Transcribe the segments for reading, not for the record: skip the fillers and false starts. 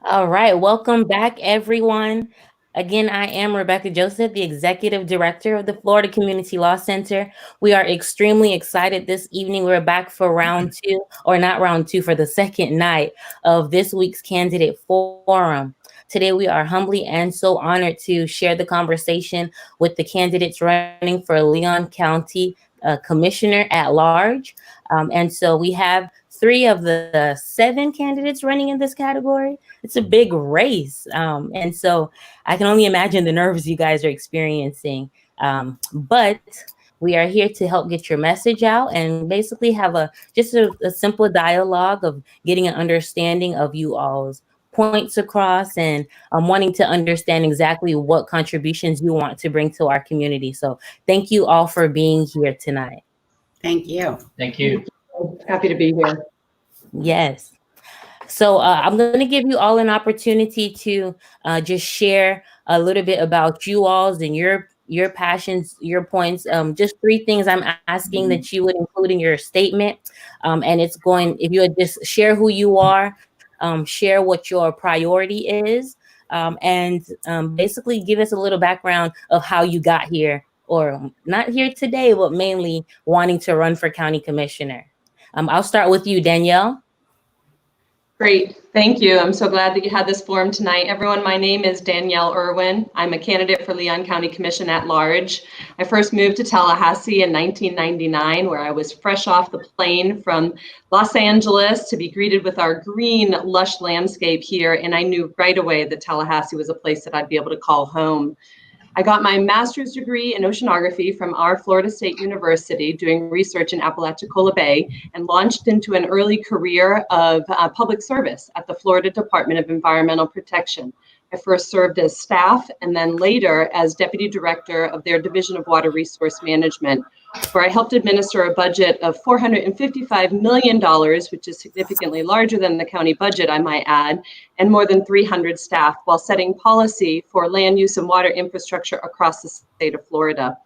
All right, welcome back, everyone. Again, I am Rebecca Joseph, the Executive Director of the Florida Community Law Center. We are extremely excited this evening. We're back for round two, or not round two, for the second night of this week's Candidate Forum. Today, we are humbly and so honored to share the conversation with the candidates running for Leon County Commissioner at Large. And so we have three of the seven candidates running in this category. It's a big race. And so I can only imagine the nerves you guys are experiencing. But we are here to help get your message out and basically have a simple dialogue of getting an understanding of you all's points across and wanting to understand exactly what contributions you want to bring to our community. So thank you all for being here tonight. Thank you. Thank you. Happy to be here. Yes. So I'm going to give you all an opportunity to just share a little bit about you all's and your passions, your points. Just three things I'm asking that you would include in your statement. And it's going, if you would just share who you are, share what your priority is, and basically give us a little background of how you got here, or not here today, but mainly wanting to run for county commissioner. I'll start with you, Danielle. Great, thank you. I'm so glad that you had this forum tonight. Everyone, my name is Danielle Irwin. I'm a candidate for Leon County Commission at Large. I first moved to Tallahassee in 1999, where I was fresh off the plane from Los Angeles to be greeted with our green, lush landscape here. And I knew right away that Tallahassee was a place that I'd be able to call home. I got my master's degree in oceanography from our Florida State University, doing research in Apalachicola Bay, and launched into an early career of public service at the Florida Department of Environmental Protection. I first served as staff and then later as deputy director of their Division of Water Resource Management, where I helped administer a budget of $455 million, which is significantly larger than the county budget, I might add, and more than 300 staff, while setting policy for land use and water infrastructure across the state of Florida.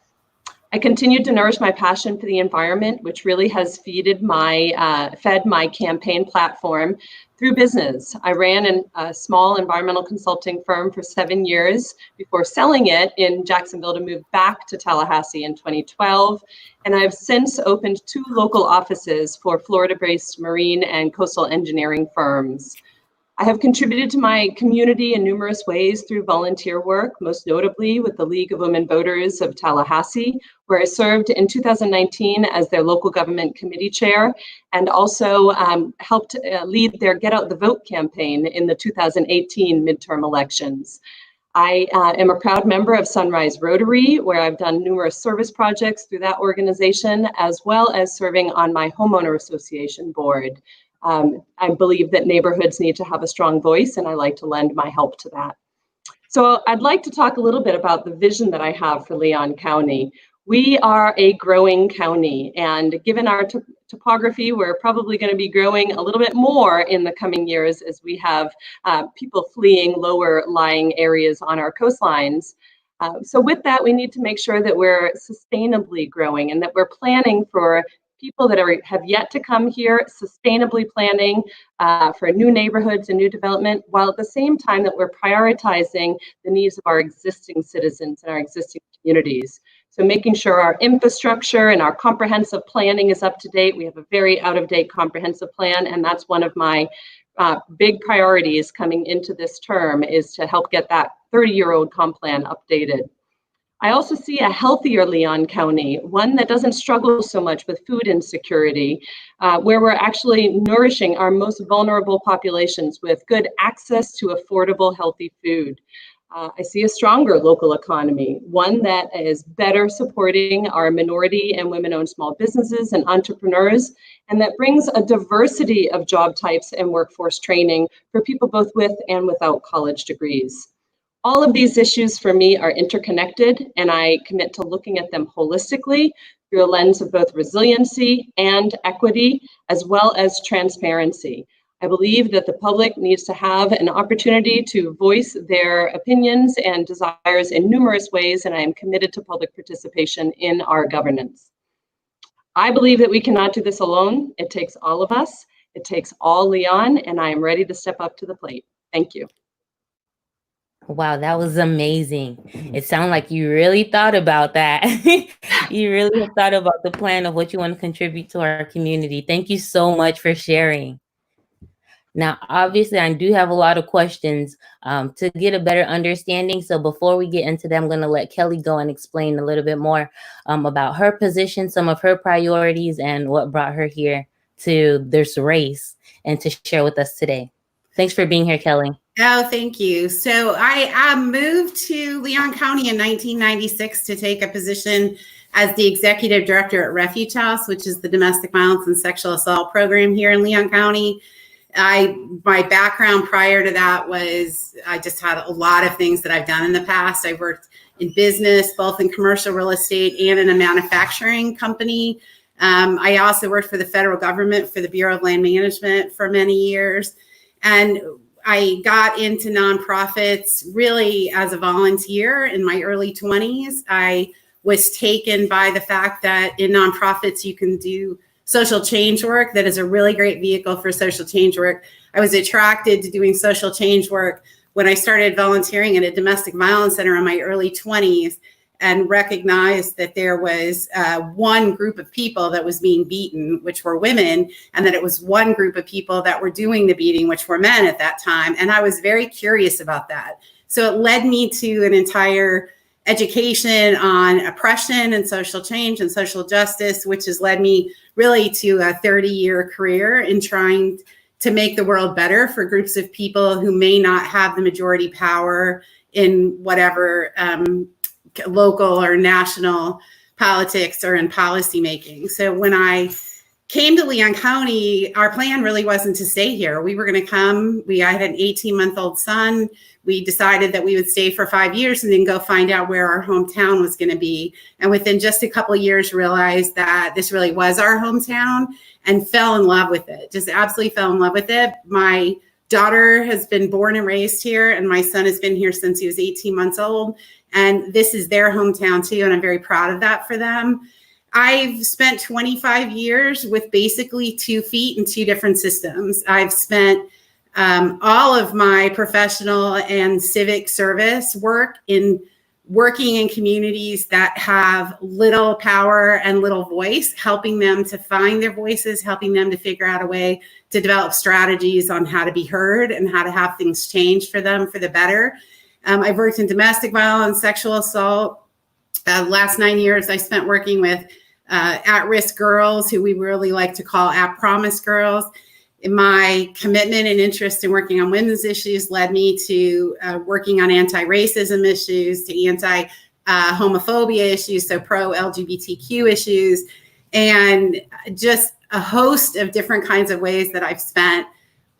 I continued to nourish my passion for the environment, which really has fed my campaign platform through business. I ran a small environmental consulting firm for 7 years before selling it in Jacksonville to move back to Tallahassee in 2012. And I've since opened 2 local offices for Florida-based marine and coastal engineering firms. I have contributed to my community in numerous ways through volunteer work, most notably with the League of Women Voters of Tallahassee, where I served in 2019 as their local government committee chair, and also helped lead their Get Out the Vote campaign in the 2018 midterm elections. I am a proud member of Sunrise Rotary, where I've done numerous service projects through that organization, as well as serving on my homeowner association board. I believe that neighborhoods need to have a strong voice, and I like to lend my help to that. So I'd like to talk a little bit about the vision that I have for Leon County. We are a growing county, and given our topography, we're probably going to be growing a little bit more in the coming years as we have people fleeing lower lying areas on our coastlines. So with that, we need to make sure that we're sustainably growing and that we're planning for people that have yet to come here, sustainably planning for new neighborhoods and new development, while at the same time that we're prioritizing the needs of our existing citizens and our existing communities. So making sure our infrastructure and our comprehensive planning is up to date. We have a very out-of-date comprehensive plan, and that's one of my big priorities coming into this term, is to help get that 30-year-old comp plan updated. I also see a healthier Leon County, one that doesn't struggle so much with food insecurity, where we're actually nourishing our most vulnerable populations with good access to affordable, healthy food. I see a stronger local economy, one that is better supporting our minority and women-owned small businesses and entrepreneurs, and that brings a diversity of job types and workforce training for people both with and without college degrees. All of these issues for me are interconnected, and I commit to looking at them holistically through a lens of both resiliency and equity, as well as transparency. I believe that the public needs to have an opportunity to voice their opinions and desires in numerous ways, and I am committed to public participation in our governance. I believe that we cannot do this alone. It takes all of us. It takes all Leon, and I am ready to step up to the plate. Thank you. Wow, that was amazing. It sounded like you really thought about that. You really have thought about the plan of what you want to contribute to our community. Thank you so much for sharing. Now, obviously, I do have a lot of questions to get a better understanding. So before we get into them, I'm going to let Kelly go and explain a little bit more about her position, some of her priorities, and what brought her here to this race and to share with us today. Thanks for being here, Kelly. Oh, thank you. So I moved to Leon County in 1996 to take a position as the executive director at Refuge House, which is the domestic violence and sexual assault program here in Leon County. My background prior to that was I just had a lot of things that I've done in the past. I worked in business, both in commercial real estate and in a manufacturing company. I also worked for the federal government for the Bureau of Land Management for many years. And I got into nonprofits really as a volunteer in my early 20s. I was taken by the fact that in nonprofits, you can do social change work. That is a really great vehicle for social change work. I was attracted to doing social change work when I started volunteering at a domestic violence center in my early 20s and recognized that there was one group of people that was being beaten, which were women, and that it was one group of people that were doing the beating, which were men at that time. And I was very curious about that. So it led me to an entire education on oppression and social change and social justice, which has led me really to a 30-year career in trying to make the world better for groups of people who may not have the majority power in whatever local or national politics or in policymaking. So when I came to Leon County, our plan really wasn't to stay here. We were going to come. I had an 18-month-old son. We decided that we would stay for 5 years and then go find out where our hometown was going to be. And within just a couple of years, realized that this really was our hometown and fell in love with it. Just absolutely fell in love with it. My daughter has been born and raised here, and my son has been here since he was 18 months old. And this is their hometown too, and I'm very proud of that for them. I've spent 25 years with basically 2 feet in 2 different systems. I've spent all of my professional and civic service work in working in communities that have little power and little voice, helping them to find their voices, helping them to figure out a way to develop strategies on how to be heard and how to have things change for them for the better. I've worked in domestic violence, sexual assault. Last 9 years I spent working with at-risk girls, who we really like to call at-promise girls. My commitment and interest in working on women's issues led me to working on anti-racism issues, to anti-homophobia issues, so pro-LGBTQ issues, and just a host of different kinds of ways that I've spent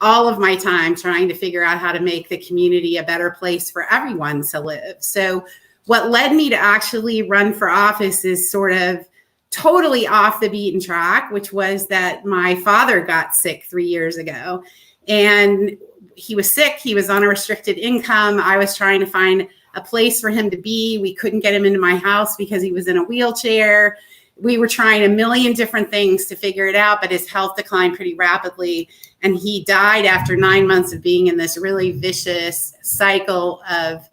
all of my time trying to figure out how to make the community a better place for everyone to live. So what led me to actually run for office is sort of totally off the beaten track, which was that my father got sick 3 years ago. And he was sick. He was on a restricted income. I was trying to find a place for him to be. We couldn't get him into my house because he was in a wheelchair. We were trying a million different things to figure it out, but his health declined pretty rapidly. And he died after 9 months of being in this really vicious cycle of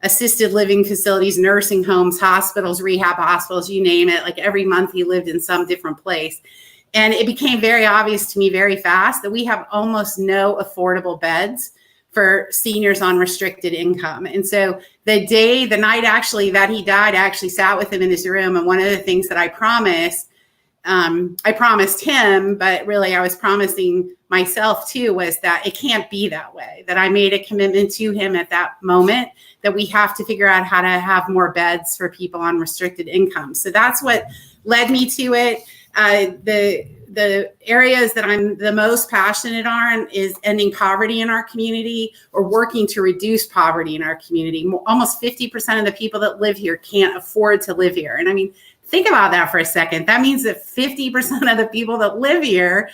assisted living facilities, nursing homes, hospitals, rehab hospitals, you name it. Like every month he lived in some different place. And it became very obvious to me very fast that we have almost no affordable beds for seniors on restricted income. And so the night actually that he died, I actually sat with him in his room. And one of the things that I promised him, but really I was promising myself too, was that it can't be that way, that I made a commitment to him at that moment that we have to figure out how to have more beds for people on restricted income. So that's what led me to it. The areas that I'm the most passionate on is ending poverty in our community, or working to reduce poverty in our community. Almost 50% of the people that live here can't afford to live here. And I mean, think about that for a second. That means that 50% of the people that live here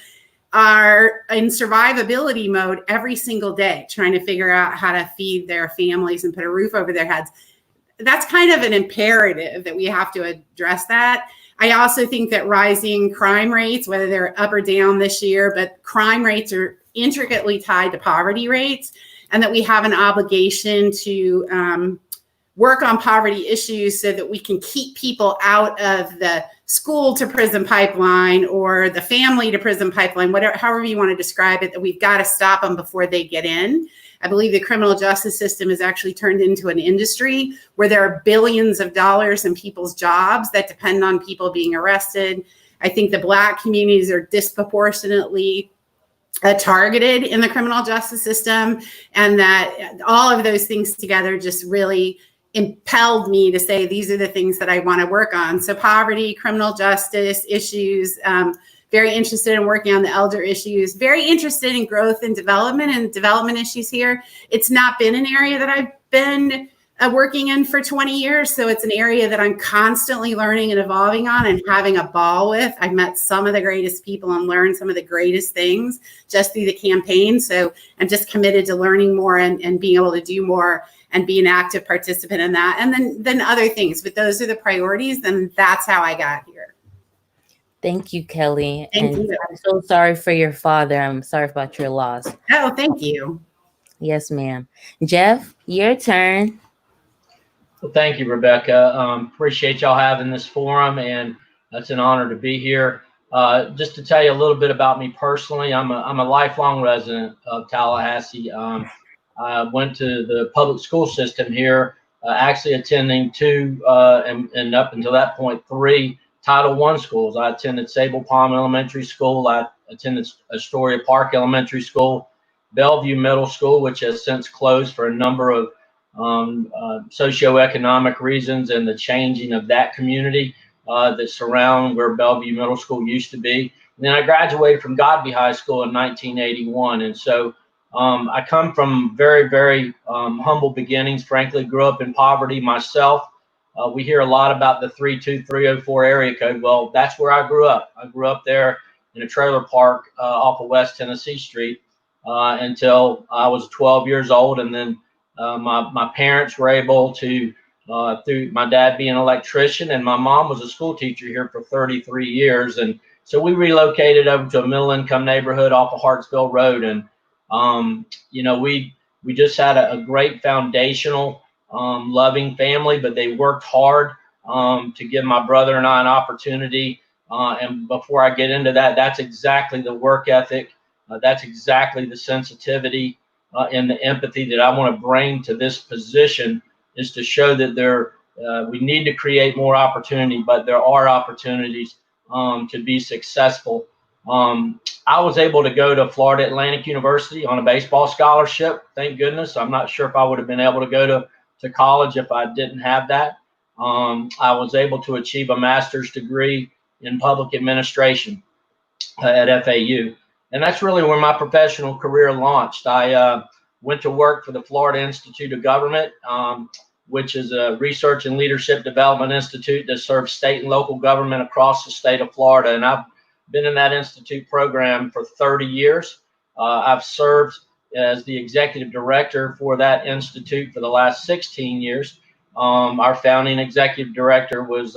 are in survivability mode every single day, trying to figure out how to feed their families and put a roof over their heads. That's kind of an imperative that we have to address that. I also think that rising crime rates, whether they're up or down this year, but crime rates are intricately tied to poverty rates, and that we have an obligation to work on poverty issues so that we can keep people out of the school to prison pipeline or the family to prison pipeline, whatever, however you want to describe it, that we've got to stop them before they get in. I believe the criminal justice system has actually turned into an industry where there are billions of dollars in people's jobs that depend on people being arrested. I think the Black communities are disproportionately targeted in the criminal justice system, and that all of those things together just really impelled me to say these are the things that I want to work on. So poverty, criminal justice issues, very interested in working on the elder issues, very interested in growth and development issues here. It's not been an area that I've been working in for 20 years. So it's an area that I'm constantly learning and evolving on and having a ball with. I've met some of the greatest people and learned some of the greatest things just through the campaign. So I'm just committed to learning more and being able to do more and be an active participant in that. And then other things, but those are the priorities. And that's how I got here. Thank you, Kelly. Thank you. I'm so sorry for your father. I'm sorry about your loss. Oh, thank you. Yes, ma'am. Jeff, your turn. Well, thank you, Rebecca. Appreciate y'all having this forum, and it's an honor to be here. Just to tell you a little bit about me personally, I'm a lifelong resident of Tallahassee. I went to the public school system here, actually attending two, and up until that point, 3 Title I schools. I attended Sable Palm Elementary School. I attended Astoria Park Elementary School, Bellevue Middle School, which has since closed for a number of socioeconomic reasons and the changing of that community that surround where Bellevue Middle School used to be. And then I graduated from Godby High School in 1981. And so I come from very, very humble beginnings, frankly, grew up in poverty myself. We hear a lot about the 32304 area code. Well, that's where I grew up. I grew up there in a trailer park off of West Tennessee Street until I was 12 years old. And then my parents were able to, through my dad being an electrician, and my mom was a school teacher here for 33 years. And so we relocated over to a middle income neighborhood off of Hartsville Road. And, you know, we just had a great foundational, loving family, but they worked hard to give my brother and I an opportunity. And before I get into that, that's exactly the work ethic. That's exactly the sensitivity and the empathy that I want to bring to this position, is to show that we need to create more opportunity, but there are opportunities to be successful. I was able to go to Florida Atlantic University on a baseball scholarship. Thank goodness. I'm not sure if I would have been able to go to college if I didn't have that. I was able to achieve a master's degree in public administration at FAU. And that's really where my professional career launched. I went to work for the Florida Institute of Government, which is a research and leadership development institute that serves state and local government across the state of Florida. And I've been in that institute program for 30 years. I've served as the executive director for that institute for the last 16 years. Our founding executive director was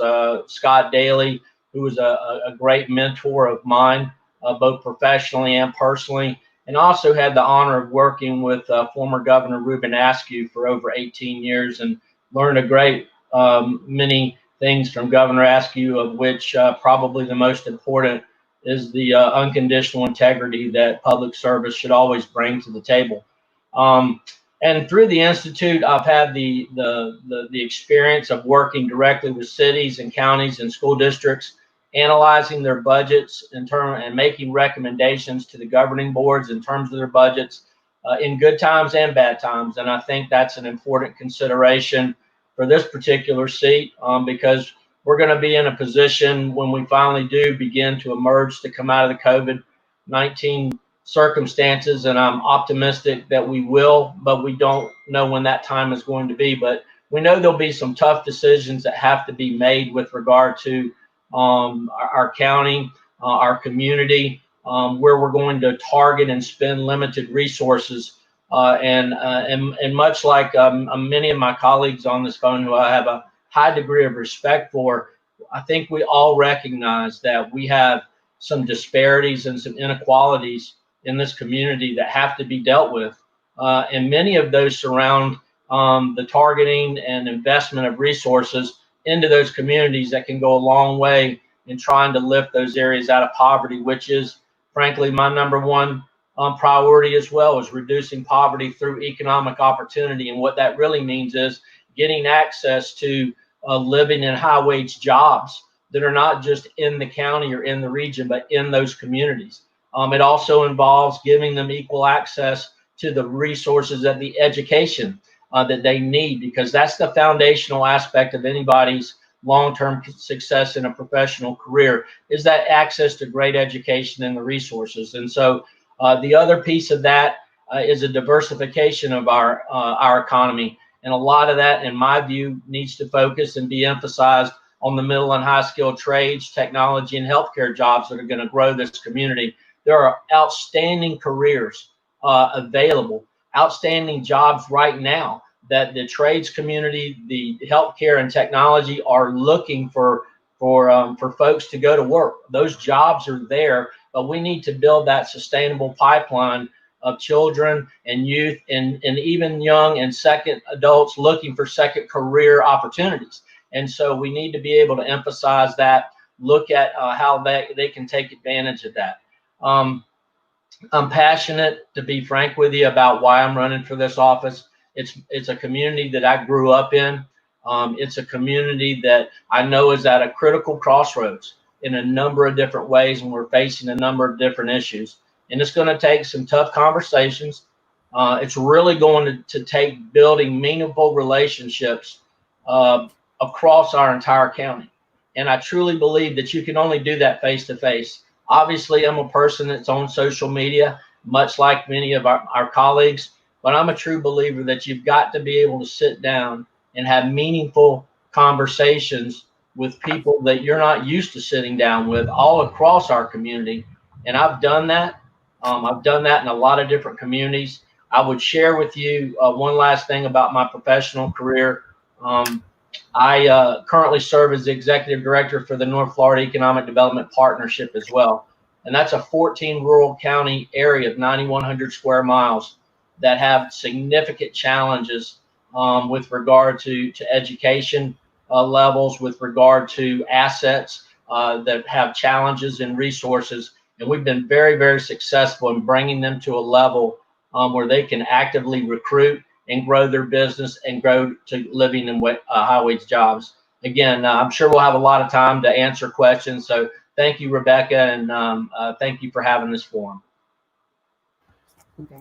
Scott Daly, who was a great mentor of mine, both professionally and personally, and also had the honor of working with former Governor Ruben Askew for over 18 years and learned a great many things from Governor Askew, of which probably the most important is the unconditional integrity that public service should always bring to the table. And through the Institute, I've had the experience of working directly with cities and counties and school districts, analyzing their budgets and making recommendations to the governing boards in terms of their budgets in good times and bad times. And I think that's an important consideration for this particular seat, because we're going to be in a position when we finally do begin to emerge to come out of the COVID-19 circumstances, and I'm optimistic that we will, but we don't know when that time is going to be. But we know there'll be some tough decisions that have to be made with regard to our county, our community, where we're going to target and spend limited resources. And much like many of my colleagues on this phone, who I have a high degree of respect for, I think we all recognize that we have some disparities and some inequalities in this community that have to be dealt with. And many of those surround the targeting and investment of resources into those communities that can go a long way in trying to lift those areas out of poverty, which is frankly my number one priority as well, is reducing poverty through economic opportunity. And what that really means is getting access to living in high wage jobs that are not just in the county or in the region, but in those communities. It also involves giving them equal access to the resources and the education that they need, because that's the foundational aspect of anybody's long-term success in a professional career, is that access to great education and the resources. And so the other piece of that is a diversification of our economy. And a lot of that, in my view, needs to focus and be emphasized on the middle and high skilled trades, technology, and healthcare jobs that are going to grow this community. There are outstanding careers available, outstanding jobs right now that the trades community, the healthcare and technology are looking for folks to go to work. Those jobs are there, but we need to build that sustainable pipeline of children and youth and even young and second adults looking for second career opportunities. And so we need to be able to emphasize that, look at how they can take advantage of that. I'm passionate, to be frank with you, about why I'm running for this office. It's a community that I grew up in. It's a community that I know is at a critical crossroads in a number of different ways, and we're facing a number of different issues. And it's going to take some tough conversations. It's really going to take building meaningful relationships across our entire county. And I truly believe that you can only do that face to face. Obviously, I'm a person that's on social media, much like many of our colleagues, but I'm a true believer that you've got to be able to sit down and have meaningful conversations with people that you're not used to sitting down with all across our community. And I've done that. I've done that in a lot of different communities. I would share with you one last thing about my professional career. I currently serve as the executive director for the North Florida Economic Development Partnership as well. And that's a 14 rural county area of 9,100 square miles that have significant challenges with regard to education levels, with regard to assets that have challenges and resources. And we've been very, very successful in bringing them to a level where they can actively recruit and grow their business and grow to living in high wage jobs. Again, I'm sure we'll have a lot of time to answer questions. So thank you, Rebecca, and thank you for having this forum. Okay.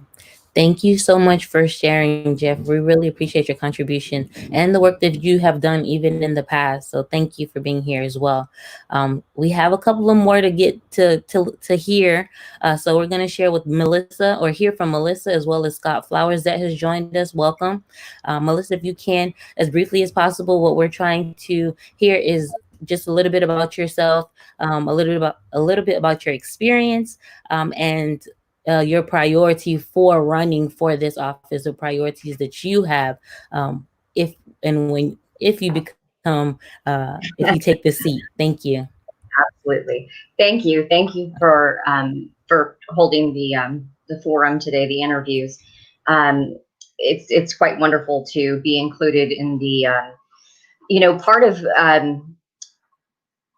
Thank you so much for sharing, Jeff. We really appreciate your contribution and the work that you have done even in the past. So thank you for being here as well. We have a couple of more to get to hear. So we're going to share with Melissa, or hear from Melissa, as well as Scott Flowers that has joined us. Welcome. Melissa, if you can, as briefly as possible, what we're trying to hear is just a little bit about yourself, a little bit about your experience, and your priority for running for this office, the priorities that you have, if you become, if you take the seat. Thank you. Absolutely. Thank you for holding the forum today, the interviews. It's quite wonderful to be included in the, part of,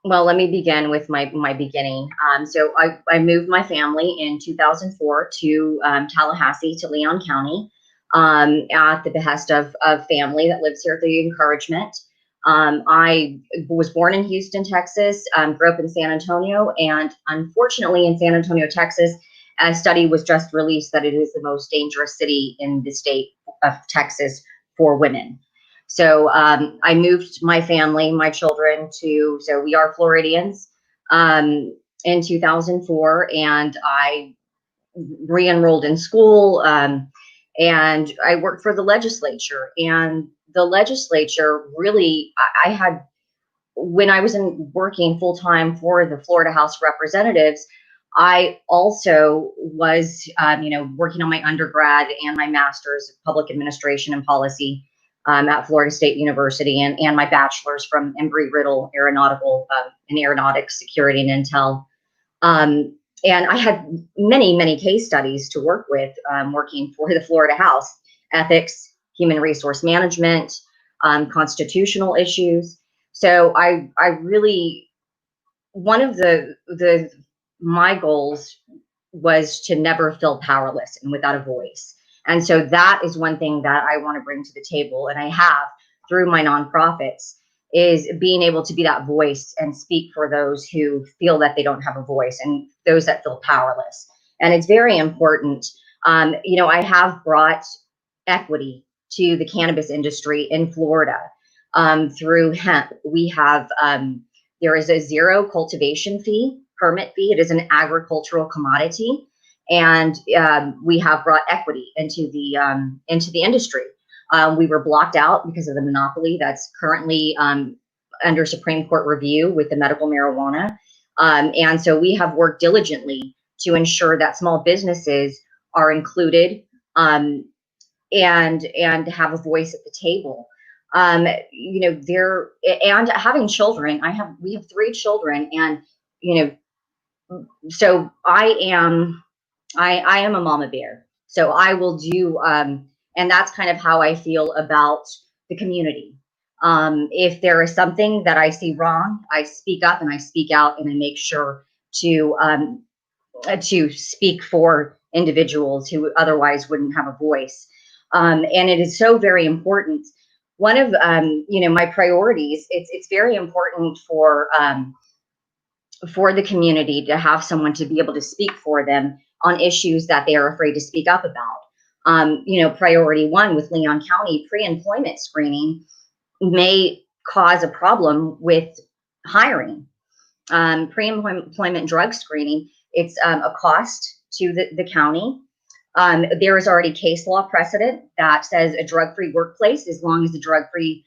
well, let me begin with my beginning. So I moved my family in 2004 to Tallahassee, to Leon County, at the behest of family that lives here, the encouragement. I was born in Houston, Texas, grew up in San Antonio, and unfortunately in San Antonio, Texas, a study was just released that it is the most dangerous city in the state of Texas for women. So I moved my family, my children so we are Floridians, in 2004, and I re-enrolled in school, and I worked for the legislature. And the legislature really, when I was working full-time for the Florida House of Representatives, I also was, working on my undergrad and my master's of public administration and policy. at Florida State University, and my bachelor's from Embry-Riddle Aeronautical in Aeronautics Security and Intel. And I had many, many case studies to work with, working for the Florida House: ethics, human resource management, constitutional issues. So I really, one of my goals was to never feel powerless and without a voice. And so that is one thing that I want to bring to the table, and I have through my nonprofits, is being able to be that voice and speak for those who feel that they don't have a voice and those that feel powerless. And it's very important. I have brought equity to the cannabis industry in Florida through hemp. We have, there is a zero cultivation fee, permit fee. It is an agricultural commodity. And we have brought equity into the industry. We were blocked out because of the monopoly that's currently under Supreme Court review with the medical marijuana. And so we have worked diligently to ensure that small businesses are included and have a voice at the table. And having children, we have 3 children, and so I am a mama bear. So I will do, and that's kind of how I feel about the community. If there is something that I see wrong, I speak up and I speak out, and I make sure to speak for individuals who otherwise wouldn't have a voice. And it is so very important. One of my priorities, it's very important for the community to have someone to be able to speak for them on issues that they are afraid to speak up about. Priority 1 with Leon County, pre-employment screening may cause a problem with hiring. Pre-employment drug screening, it's a cost to the county. There is already case law precedent that says a drug-free workplace, as long as the drug-free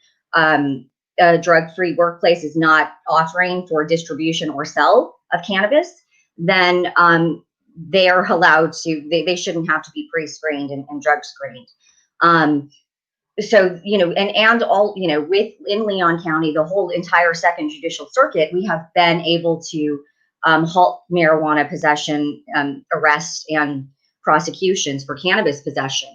workplace is not offering for distribution or sell of cannabis, then they are allowed to, they shouldn't have to be pre-screened and drug screened. So, and all, in Leon County, the whole entire Second Judicial Circuit, we have been able to halt marijuana possession, arrests, and prosecutions for cannabis possession.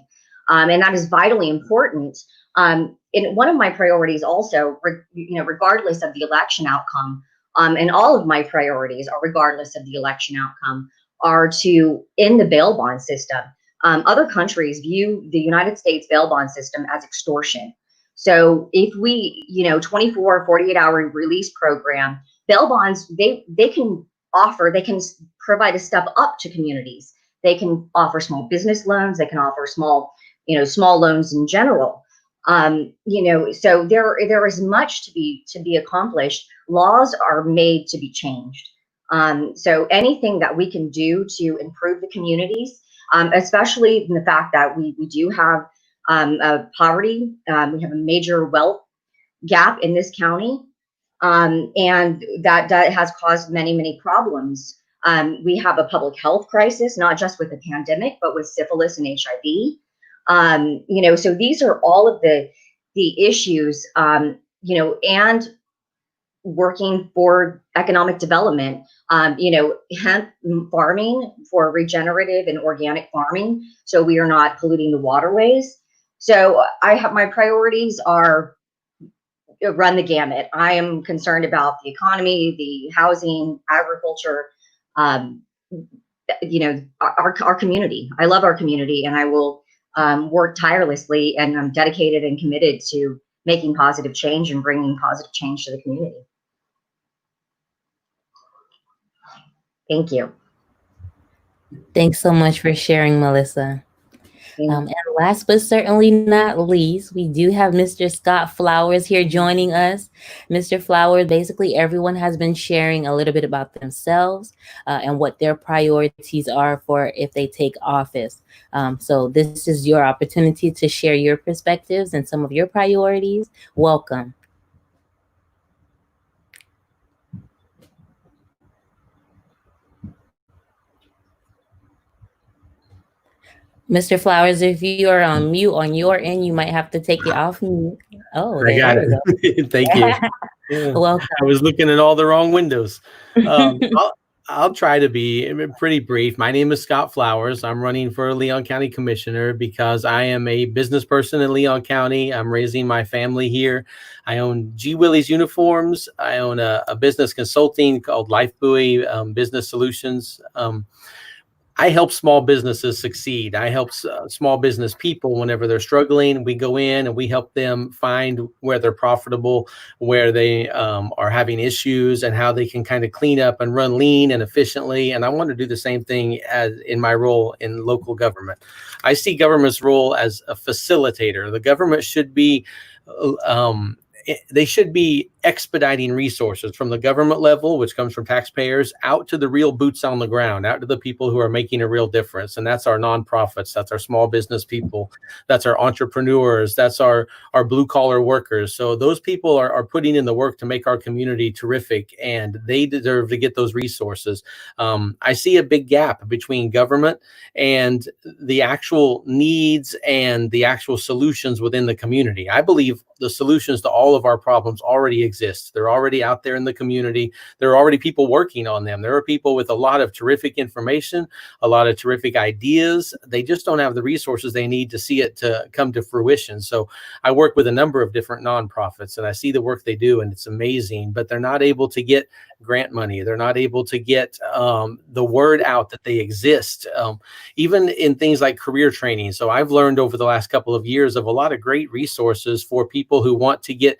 And that is vitally important. And one of my priorities also, regardless of the election outcome, and all of my priorities are regardless of the election outcome, are to end the bail bond system. Other countries view the United States bail bond system as extortion. So if we, 24, 48-hour release program, bail bonds, they can provide a step up to communities. They can offer small business loans. They can offer small loans in general. So there is much to be accomplished. Laws are made to be changed. So anything that we can do to improve the communities, especially in the fact that we do have poverty, we have a major wealth gap in this county, and that has caused many, many problems. We have a public health crisis, not just with the pandemic, but with syphilis and HIV. So these are all of the issues, and working for economic development, hemp farming for regenerative and organic farming, so we are not polluting the waterways. So my priorities are run the gamut. I am concerned about the economy, the housing, agriculture, our community. I love our community, and I will work tirelessly, and I'm dedicated and committed to making positive change and bringing positive change to the community. Thank you. Thanks so much for sharing, Melissa. And last but certainly not least, we do have Mr. Scott Flowers here joining us. Mr. Flowers, basically everyone has been sharing a little bit about themselves and what their priorities are for if they take office. So this is your opportunity to share your perspectives and some of your priorities. Welcome. Mr. Flowers, if you are on mute on your end, you might have to take it off mute. Oh, I got there we it. Thank you. go. Yeah. Welcome. I was looking at all the wrong windows. I'll try to be pretty brief. My name is Scott Flowers. I'm running for Leon County Commissioner because I am a business person in Leon County. I'm raising my family here. I own G. Willie's Uniforms. I own a business consulting called Life Buoy Business Solutions. I help small businesses succeed. I help small business people whenever they're struggling. We go in and we help them find where they're profitable, where they are having issues, and how they can kind of clean up and run lean and efficiently. And I want to do the same thing as in my role in local government. I see government's role as a facilitator. The government should be they should be expediting resources from the government level, which comes from taxpayers, out to the real boots on the ground, out to the people who are making a real difference. And that's our nonprofits, that's our small business people, that's our entrepreneurs, that's our blue collar workers. So those people are putting in the work to make our community terrific, and they deserve to get those resources. I see a big gap between government and the actual needs and the actual solutions within the community. I believe the solutions to all of our problems already exist. They're already out there in the community. There are already people working on them. There are people with a lot of terrific information, a lot of terrific ideas. They just don't have the resources they need to see it to come to fruition. So I work with a number of different nonprofits, and I see the work they do, and it's amazing, but they're not able to get grant money. They're not able to get the word out that they exist, even in things like career training. So I've learned over the last couple of years of a lot of great resources for people who want to get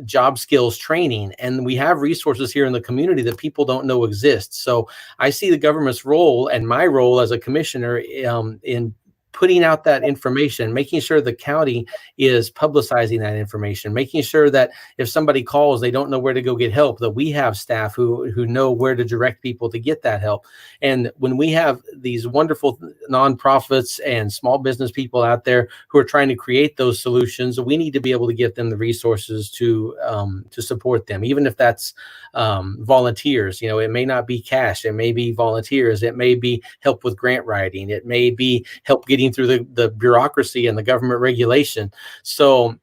job skills training. And we have resources here in the community that people don't know exist. So I see the government's role and my role as a commissioner in putting out that information, making sure the county is publicizing that information, making sure that if somebody calls, they don't know where to go get help, that we have staff who know where to direct people to get that help. And when we have these wonderful nonprofits and small business people out there who are trying to create those solutions, we need to be able to give them the resources to support them, even if that's volunteers. You know, it may not be cash, it may be volunteers, it may be help with grant writing, it may be help getting through the bureaucracy and the government regulation. So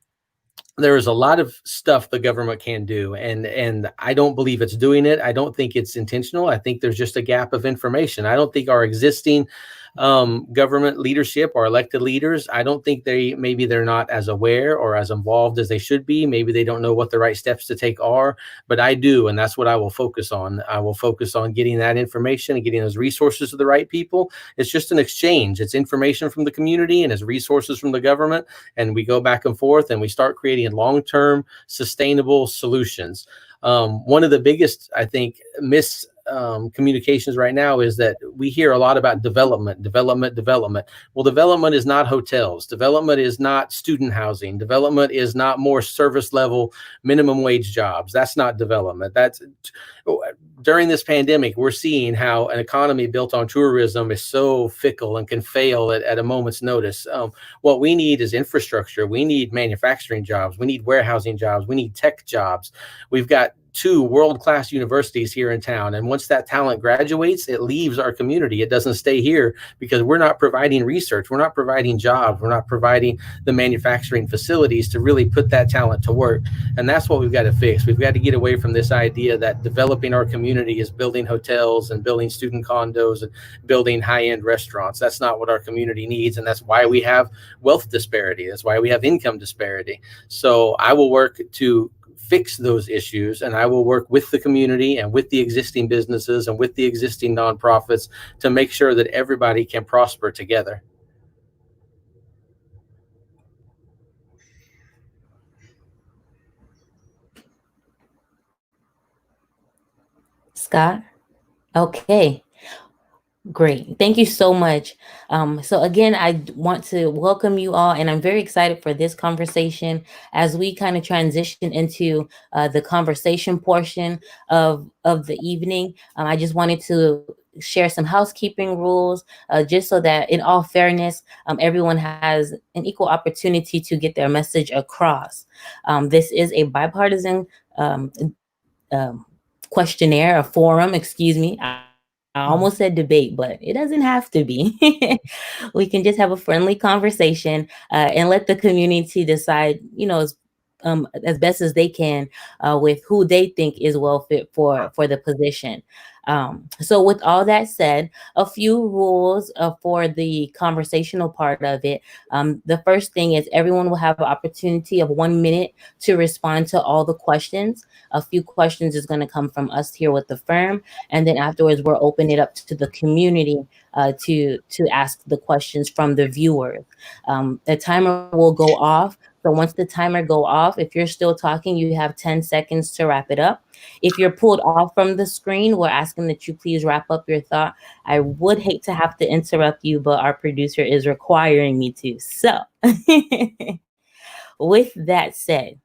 there is a lot of stuff the government can do, and I don't believe it's doing it. I don't think it's intentional. I think there's just a gap of information. I don't think our existing government leadership or elected leaders, I don't think maybe they're not as aware or as involved as they should be. Maybe they don't know what the right steps to take are, but I do, and that's what I will focus on. I will focus on getting that information and getting those resources to the right people. It's just an exchange. It's information from the community and it's resources from the government, and we go back and forth and we start creating long-term sustainable solutions. One of the biggest, I think, communications right now is that we hear a lot about development. Well, development is not hotels. Development is not student housing. Development is not more service level minimum wage jobs. That's not development. During this pandemic, we're seeing how an economy built on tourism is so fickle and can fail at a moment's notice. What we need is infrastructure. We need manufacturing jobs. We need warehousing jobs. We need tech jobs. We've got 2 world-class universities here in town. And once that talent graduates, it leaves our community. It doesn't stay here because we're not providing research. We're not providing jobs. We're not providing the manufacturing facilities to really put that talent to work. And that's what we've got to fix. We've got to get away from this idea that developing our community is building hotels and building student condos and building high-end restaurants. That's not what our community needs. And that's why we have wealth disparity. That's why we have income disparity. So I will work to fix those issues, and I will work with the community and with the existing businesses and with the existing nonprofits to make sure that everybody can prosper together. Scott? Okay. Great. Thank you so much. So again, I want to welcome you all, and I'm very excited for this conversation as we kind of transition into the conversation portion of the evening. I just wanted to share some housekeeping rules, just so that in all fairness, everyone has an equal opportunity to get their message across. This is a bipartisan questionnaire, a forum, excuse me. I almost said debate, but it doesn't have to be. We can just have a friendly conversation and let the community decide, as best as they can with who they think is well fit for the position. So with all that said, a few rules for the conversational part of it. The first thing is everyone will have an opportunity of 1 minute to respond to all the questions. A few questions is going to come from us here with the firm, and then afterwards we'll open it up to the community to ask the questions from the viewers. The timer will go off. So once the timer go off, if you're still talking, you have 10 seconds to wrap it up. If you're pulled off from the screen, we're asking that you please wrap up your thought. I would hate to have to interrupt you, but our producer is requiring me to. So with that said,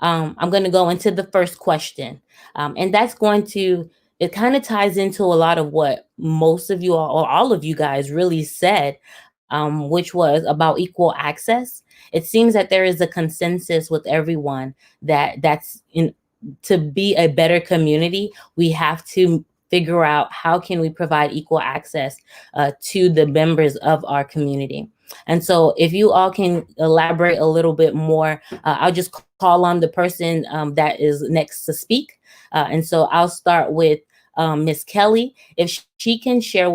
I'm going to go into the first question. And that's going to, it kind of ties into a lot of what most of you or all of you guys really said, which was about equal access. It seems that there is a consensus with everyone to be a better community, we have to figure out how can we provide equal access to the members of our community. And so if you all can elaborate a little bit more, I'll just call on the person that is next to speak. And so I'll start with Ms. Kelly. If you can share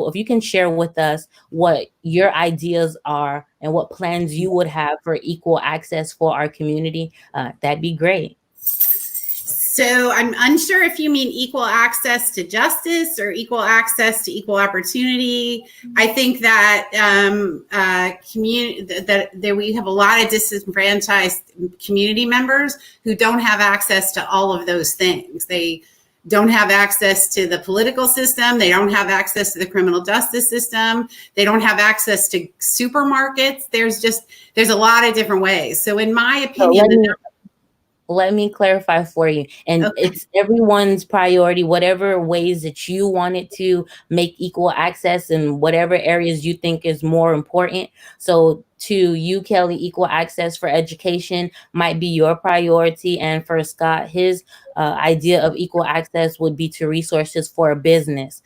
with us what your ideas are and what plans you would have for equal access for our community, that'd be great. So I'm unsure if you mean equal access to justice or equal access to equal opportunity. I think that that we have a lot of disenfranchised community members who don't have access to all of those things. They don't have access to the political system. They don't have access to the criminal justice system. They don't have access to supermarkets. There's a lot of different ways. So in my opinion, let me clarify for you. And okay, it's everyone's priority, whatever ways that you wanted to make equal access in whatever areas you think is more important. So to you, Kelly, equal access for education might be your priority. And for Scott, his idea of equal access would be to resources for a business.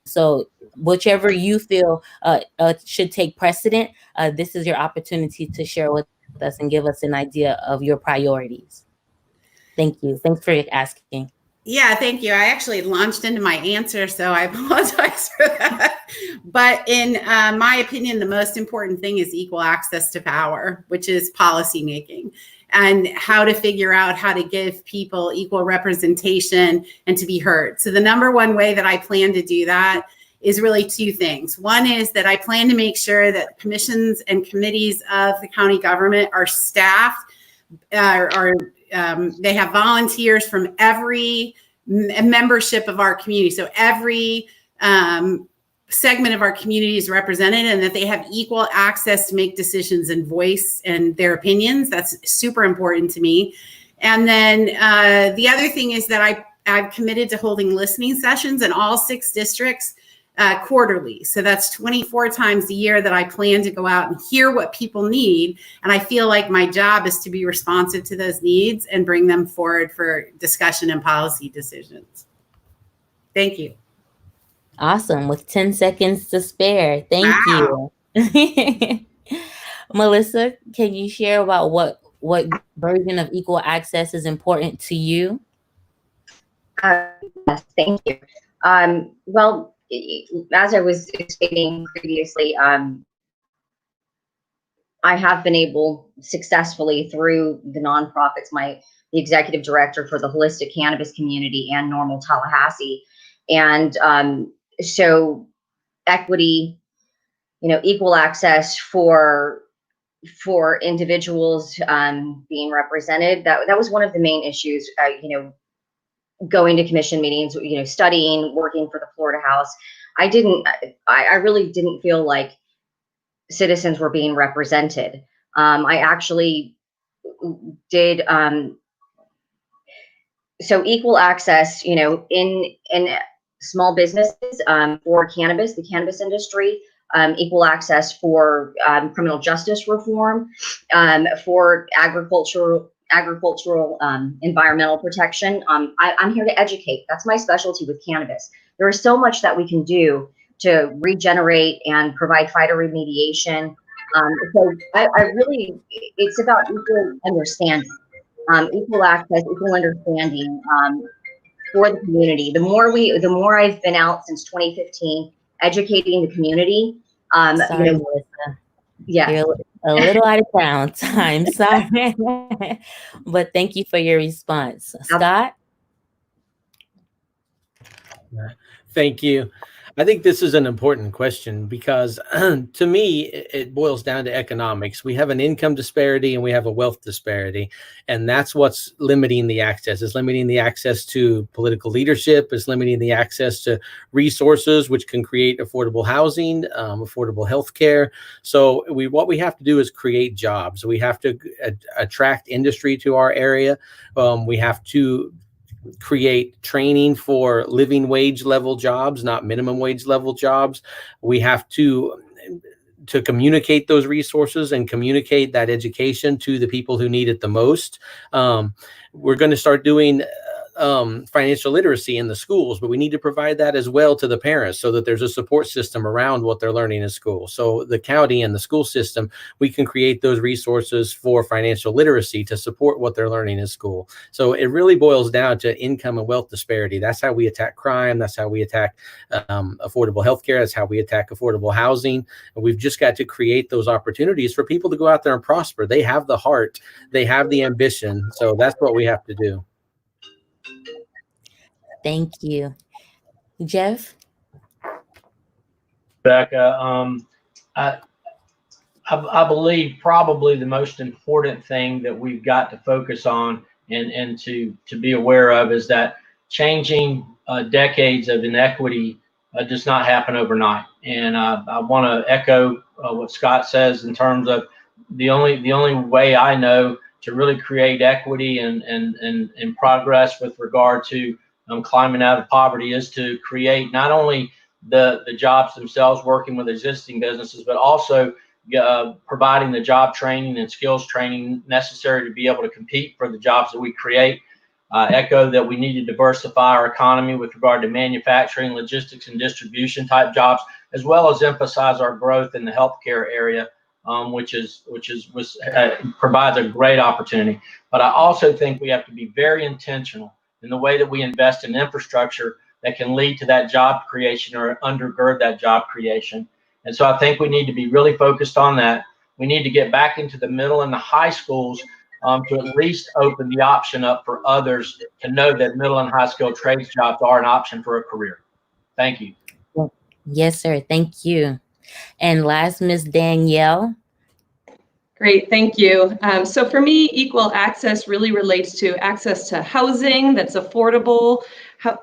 So whichever you feel should take precedent, this is your opportunity to share with us and give us an idea of your priorities. Thank you. Thanks for asking. Yeah, thank you. I actually launched into my answer, so I apologize for that. But in my opinion, the most important thing is equal access to power, which is policy making, and how to figure out how to give people equal representation and to be heard. So the number one way that I plan to do that is really two things. One is that I plan to make sure that commissions and committees of the county government are staffed, they have volunteers from every membership of our community. So every segment of our community is represented, and that they have equal access to make decisions and voice and their opinions. That's super important to me. And then the other thing is that I've committed to holding listening sessions in all 6 districts quarterly. So that's 24 times a year that I plan to go out and hear what people need. And I feel like my job is to be responsive to those needs and bring them forward for discussion and policy decisions. Thank you. Awesome. With 10 seconds to spare. Thank Wow. you. Melissa, can you share about what version of equal access is important to you? Yes, thank you. Well, as I was stating previously, I have been able successfully through the nonprofits, the executive director for the holistic cannabis community and Normal Tallahassee. And so equity, equal access for individuals being represented, that was one of the main issues, going to commission meetings, studying, working for the Florida House. I really didn't feel like citizens were being represented. I actually did, so equal access, in small businesses for cannabis, the cannabis industry, equal access for criminal justice reform, for agricultural agricultural, environmental protection. I'm here to educate. That's my specialty with cannabis. There is so much that we can do to regenerate and provide phytoremediation. So I really, it's about equal understanding, equal access, equal understanding for the community. The more I've been out since 2015, educating the community. Sorry, Melissa. Yeah. You're a little out of town time. Sorry. But thank you for your response. Scott? Thank you. I think this is an important question because to me, it boils down to economics. We have an income disparity and we have a wealth disparity. And that's what's limiting the access. It's limiting the access to political leadership. It's limiting the access to resources, which can create affordable housing, affordable healthcare. So what we have to do is create jobs. We have to attract industry to our area. We have to create training for living wage level jobs, not minimum wage level jobs. We have to communicate those resources and communicate that education to the people who need it the most. We're going to start doing financial literacy in the schools, but we need to provide that as well to the parents so that there's a support system around what they're learning in school. So the county and the school system, we can create those resources for financial literacy to support what they're learning in school. So it really boils down to income and wealth disparity. That's how we attack crime. That's how we attack affordable healthcare. That's how we attack affordable housing. And we've just got to create those opportunities for people to go out there and prosper. They have the heart. They have the ambition. So that's what we have to do. Thank you. Jeff? Becca, I believe probably the most important thing that we've got to focus on and to be aware of is that changing decades of inequity does not happen overnight. And I want to echo what Scott says in terms of the only way I know to really create equity and progress with regard to climbing out of poverty is to create not only the jobs themselves, working with existing businesses, but also providing the job training and skills training necessary to be able to compete for the jobs that we create. Echo that we need to diversify our economy with regard to manufacturing, logistics, and distribution type jobs, as well as emphasize our growth in the healthcare area, which provides a great opportunity. But I also think we have to be very intentional in the way that we invest in infrastructure that can lead to that job creation or undergird that job creation. And so I think we need to be really focused on that. We need to get back into the middle and the high schools to at least open the option up for others to know that middle and high skilled trades jobs are an option for a career. Thank you. Yes, sir. Thank you. And last, Ms. Danielle. Great, thank you. So for me, equal access really relates to access to housing that's affordable,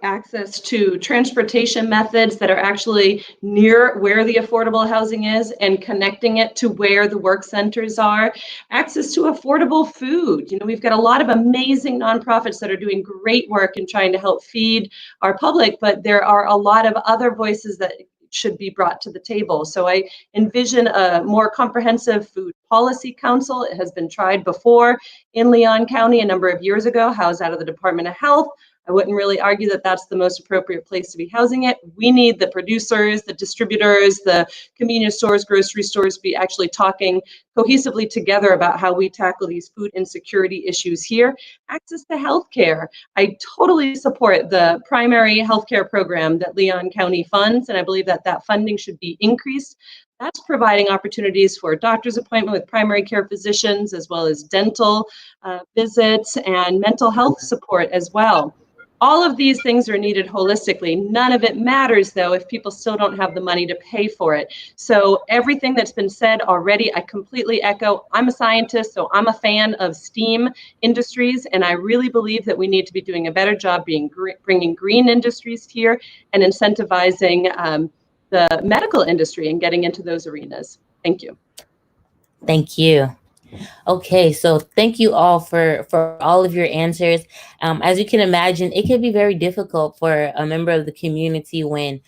access to transportation methods that are actually near where the affordable housing is and connecting it to where the work centers are, access to affordable food. You know, we've got a lot of amazing nonprofits that are doing great work in trying to help feed our public, but there are a lot of other voices that should be brought to the table. So I envision a more comprehensive food policy council. It has been tried before in Leon County a number of years ago, housed out of the Department of Health. I wouldn't really argue that that's the most appropriate place to be housing it. We need the producers, the distributors, the convenience stores, grocery stores to be actually talking cohesively together about how we tackle these food insecurity issues here. Access to healthcare. I totally support the primary healthcare program that Leon County funds, and I believe that that funding should be increased. That's providing opportunities for a doctor's appointment with primary care physicians, as well as dental visits and mental health support as well. All of these things are needed holistically. None of it matters, though, if people still don't have the money to pay for it. So everything that's been said already, I completely echo. I'm a scientist, so I'm a fan of STEAM industries, and I really believe that we need to be doing a better job bringing green industries here and incentivizing the medical industry and getting into those arenas. Thank you. Thank you. Okay, so thank you all for all of your answers. As you can imagine, it can be very difficult for a member of the community when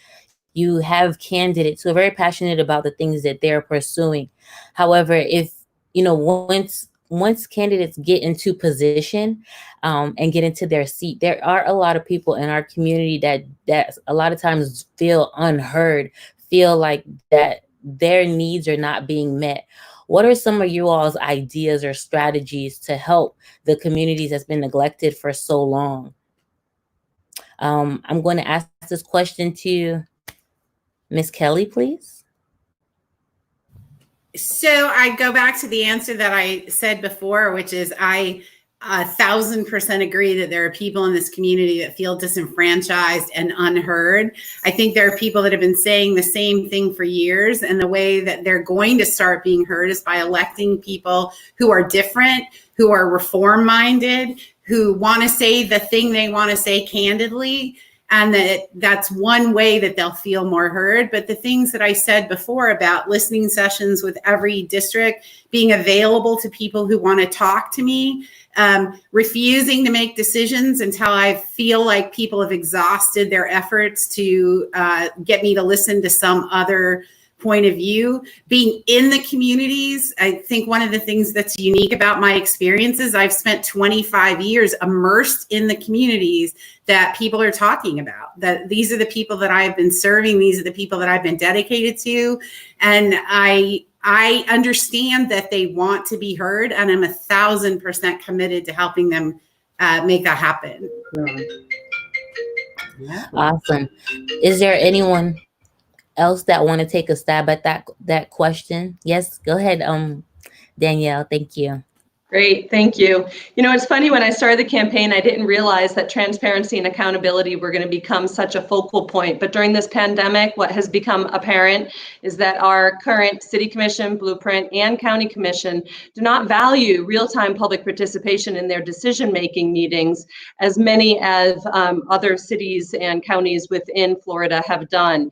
you have candidates who are very passionate about the things that they're pursuing. However, if, you know, once once candidates get into position and get into their seat, there are a lot of people in our community that a lot of times feel unheard, feel like that their needs are not being met. What are some of you all's ideas or strategies to help the communities that's been neglected for so long? I'm going to ask this question to Ms. Kelly, please. So I go back to the answer that I said before, which is I 1,000% agree that there are people in this community that feel disenfranchised and unheard. I think there are people that have been saying the same thing for years, and the way that they're going to start being heard is by electing people who are different, who are reform-minded, who want to say the thing they want to say candidly, and that's one way that they'll feel more heard. But the things that I said before about listening sessions with every district, being available to people who want to talk to me, refusing to make decisions until I feel like people have exhausted their efforts to get me to listen to some other point of view, being in the communities. I think one of the things that's unique about my experiences, I've spent 25 years immersed in the communities that people are talking about, that these are the people that I've been serving. These are the people that I've been dedicated to. And I understand that they want to be heard, and I'm 1,000% committed to helping them make that happen. Awesome. Is there anyone else that want to take a stab at that question? Yes, go ahead, Danielle. Thank you. Great, thank you. You know, it's funny, when I started the campaign, I didn't realize that transparency and accountability were going to become such a focal point. But during this pandemic, what has become apparent is that our current city commission, blueprint, and county commission do not value real-time public participation in their decision-making meetings as many as other cities and counties within Florida have done.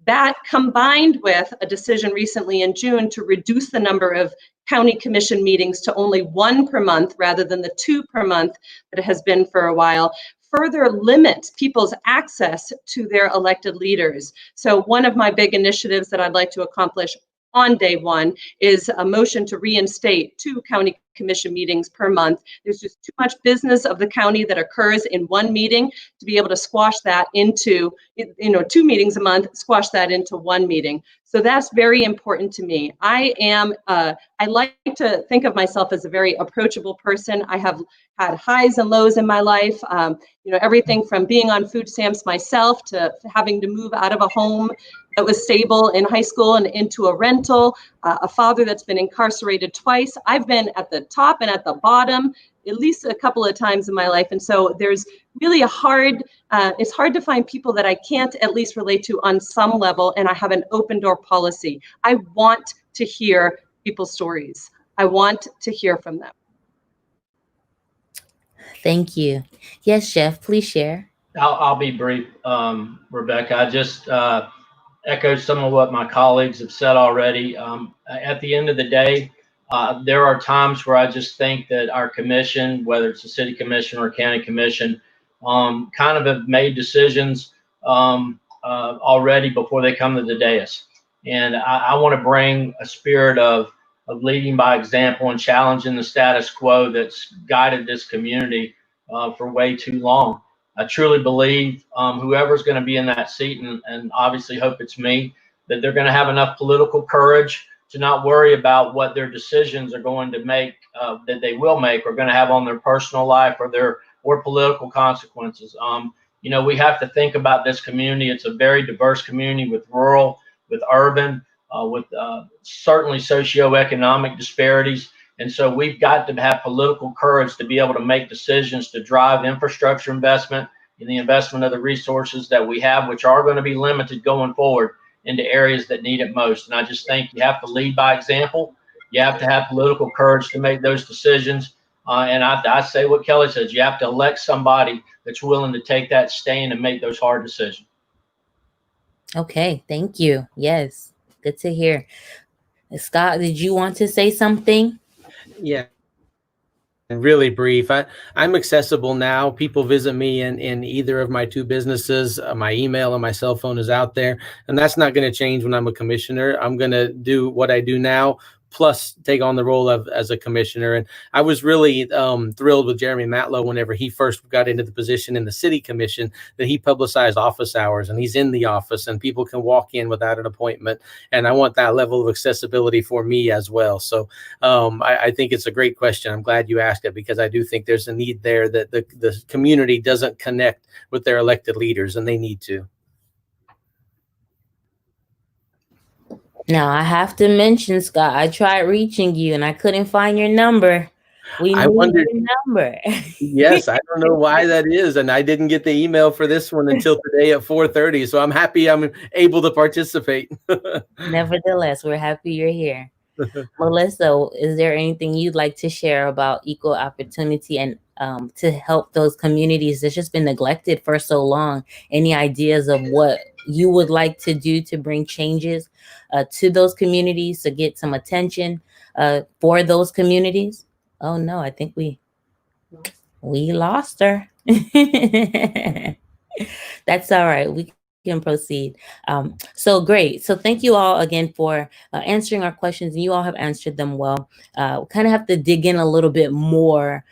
That, combined with a decision recently in June to reduce the number of county commission meetings to only 1 per month rather than the 2 per month that it has been for a while, further limits people's access to their elected leaders. So one of my big initiatives that I'd like to accomplish on day one is a motion to reinstate 2 county commission meetings per month. There's just too much business of the county that occurs in one meeting to be able to squash that into, 2 meetings a month, squash that into 1 meeting. So that's very important to me. I like to think of myself as a very approachable person. I have had highs and lows in my life. Everything from being on food stamps myself to having to move out of a home that was stable in high school and into a rental, a father that's been incarcerated twice. I've been at the top and at the bottom at least a couple of times in my life. And so there's really it's hard to find people that I can't at least relate to on some level. And I have an open door policy. I want to hear people's stories. I want to hear from them. Thank you. Yes, Jeff, please share. I'll be brief, Rebecca. I just echo some of what my colleagues have said already. At the end of the day, there are times where I just think that our commission, whether it's a city commission or a county commission, kind of have made decisions already before they come to the dais. And I want to bring a spirit of leading by example and challenging the status quo that's guided this community for way too long. I truly believe whoever's going to be in that seat, and obviously hope it's me, that they're going to have enough political courage to not worry about what their decisions are going to make, that they will make, or going to have on their personal life or political consequences. We have to think about this community. It's a very diverse community with rural, with urban, with certainly socioeconomic disparities. And so we've got to have political courage to be able to make decisions to drive infrastructure investment and the investment of the resources that we have, which are going to be limited going forward, into areas that need it most. And I just think you have to lead by example. You have to have political courage to make those decisions. And I say what Kelly says, you have to elect somebody that's willing to take that stand and make those hard decisions. Okay, thank you. Yes, good to hear. Scott, did you want to say something? Yeah. Really brief. I'm accessible now. People visit me in either of my 2 businesses. My email and my cell phone is out there, and that's not going to change when I'm a commissioner. I'm going to do what I do now, plus take on the role of as a commissioner. And I was really thrilled with Jeremy Matlow whenever he first got into the position in the city commission, that he publicized office hours, and he's in the office and people can walk in without an appointment. And I want that level of accessibility for me as well. So I think it's a great question. I'm glad you asked it, because I do think there's a need there that the community doesn't connect with their elected leaders, and they need to. Now, I have to mention, Scott, I tried reaching you and I couldn't find your number. We I need wondered, your number. yes, I don't know why that is. And I didn't get the email for this one until today at 4:30. So I'm happy I'm able to participate. Nevertheless, we're happy you're here. Melissa, is there anything you'd like to share about equal opportunity and to help those communities that's just been neglected for so long? Any ideas of what you would like to do to bring changes to those communities, to get some attention for those communities? Oh no, I think we lost her. That's all right. We can proceed. So great. So thank you all again for answering our questions. And you all have answered them well. Kind of have to dig in a little bit more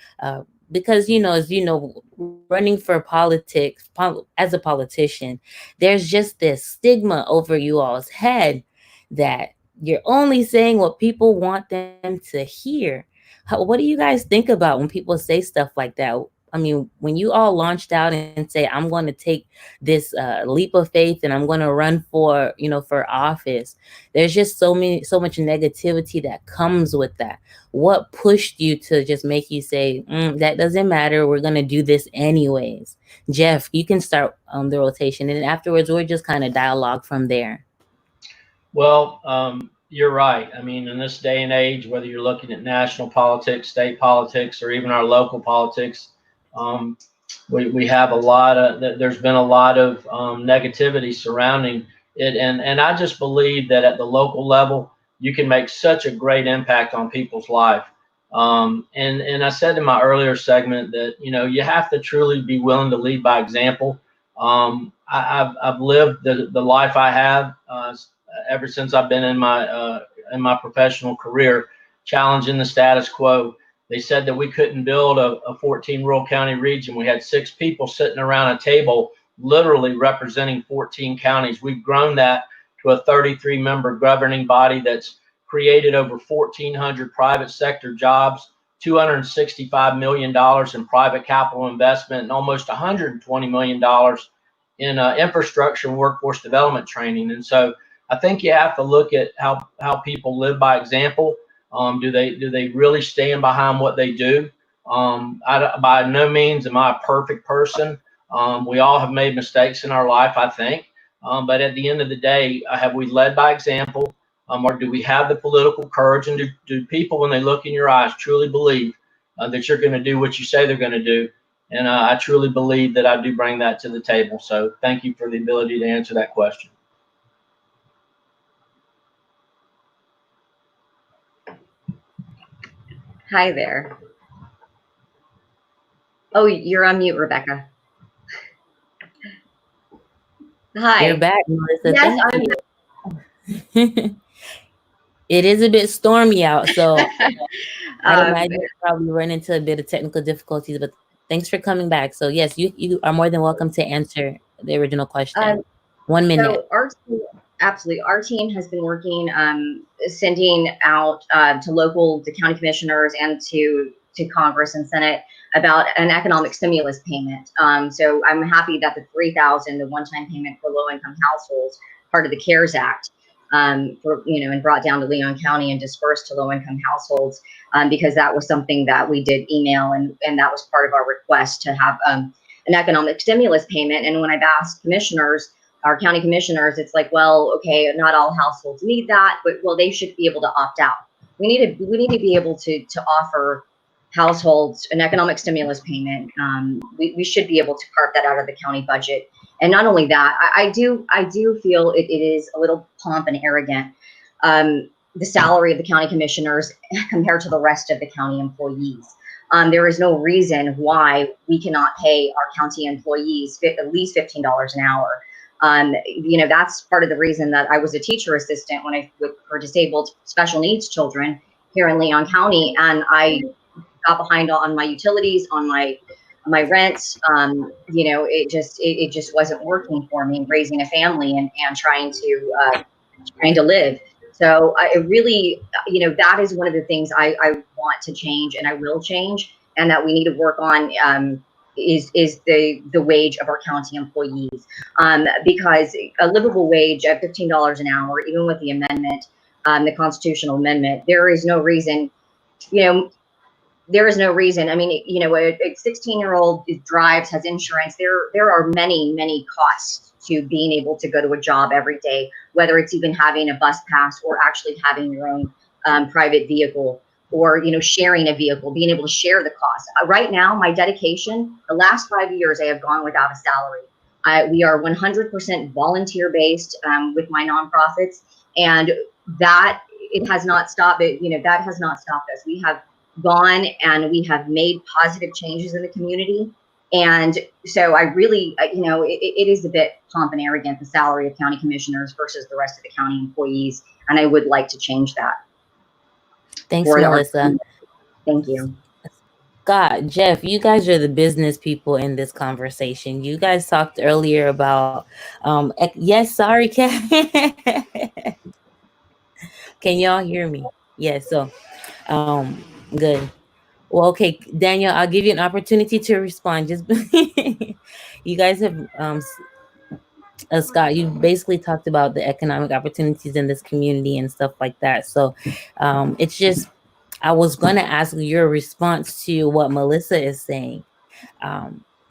because, you know, as you know, running for politics as a politician, there's just this stigma over you all's head that you're only saying what people want them to hear. What do you guys think about when people say stuff like that? I mean, when you all launched out and say, I'm going to take this leap of faith and I'm going to run for, you know, for office, there's just so much negativity that comes with that. What pushed you to just make you say, that doesn't matter, we're going to do this anyways? Jeff, you can start the rotation, and afterwards we'll just kind of dialogue from there. Well, you're right. I mean, in this day and age, whether you're looking at national politics, state politics, or even our local politics, we have a lot of, there's been a lot of negativity surrounding it. And I just believe that at the local level, you can make such a great impact on people's life. And I said in my earlier segment that, you know, you have to truly be willing to lead by example. I've lived the life I have ever since I've been in my professional career, challenging the status quo. They said that we couldn't build a 14 rural county region. We had 6 people sitting around a table, literally representing 14 counties. We've grown that to a 33-member governing body that's created over 1,400 private sector jobs, $265 million in private capital investment, and almost $120 million in infrastructure and workforce development training. And so I think you have to look at how people live by example. Do they really stand behind what they do? By no means am I a perfect person. We all have made mistakes in our life, I think. But at the end of the day, have we led by example? Or do we have the political courage? And do people, when they look in your eyes, truly believe that you're going to do what you say they're going to do? And I truly believe that I do bring that to the table. So thank you for the ability to answer that question. Hi there. Oh, you're on mute, Rebecca. Hi. You're back, Melissa. Yes, Thank you. It is a bit stormy out, so I imagine you probably run into a bit of technical difficulties, but thanks for coming back. So yes, you are more than welcome to answer the original question. 1 minute. So absolutely. Our team has been working, sending out to county commissioners and to Congress and Senate about an economic stimulus payment. So I'm happy that the $3,000, the one-time payment for low-income households, part of the CARES Act, and brought down to Leon County and dispersed to low-income households, because that was something that we did email, and that was part of our request to have an economic stimulus payment. And when I've asked commissioners, our county commissioners, it's like, well, okay, not all households need that, but well, they should be able to opt out. We need to be able to offer households an economic stimulus payment. We should be able to carve that out of the county budget. And not only that, I do feel it is a little pomp and arrogant, the salary of the county commissioners compared to the rest of the county employees. There is no reason why we cannot pay our county employees at least $15 an hour. That's part of the reason that I was a teacher assistant for disabled special needs children here in Leon County, and I got behind on my utilities, on my rent. It just wasn't working for me, raising a family and trying to live. So I really, that is one of the things I want to change, and I will change, and that we need to work on is the wage of our county employees, because a livable wage at $15 an hour, even with the amendment, the constitutional amendment, there is no reason, there is no reason. I mean, a 16-year-old drives, has insurance. There are many costs to being able to go to a job every day, whether it's even having a bus pass or actually having your own private vehicle, or sharing a vehicle, being able to share the cost. Right now, my dedication, the last 5 years, I have gone without a salary. We are 100% volunteer based with my nonprofits, and that it has not stopped. That has not stopped us. We have gone and we have made positive changes in the community. And so I really, it is a bit pomp and arrogant, the salary of county commissioners versus the rest of the county employees. And I would like to change that. Thanks, Melissa. Thank you. Scott, Jeff, you guys are the business people in this conversation. You guys talked earlier about, yes, sorry, Can y'all hear me? Yes, so, good. Well, okay, Daniel, I'll give you an opportunity to respond. Just you guys have, Scott, you basically talked about the economic opportunities in this community and stuff like that. So, it's just, I was going to ask your response to what Melissa is saying.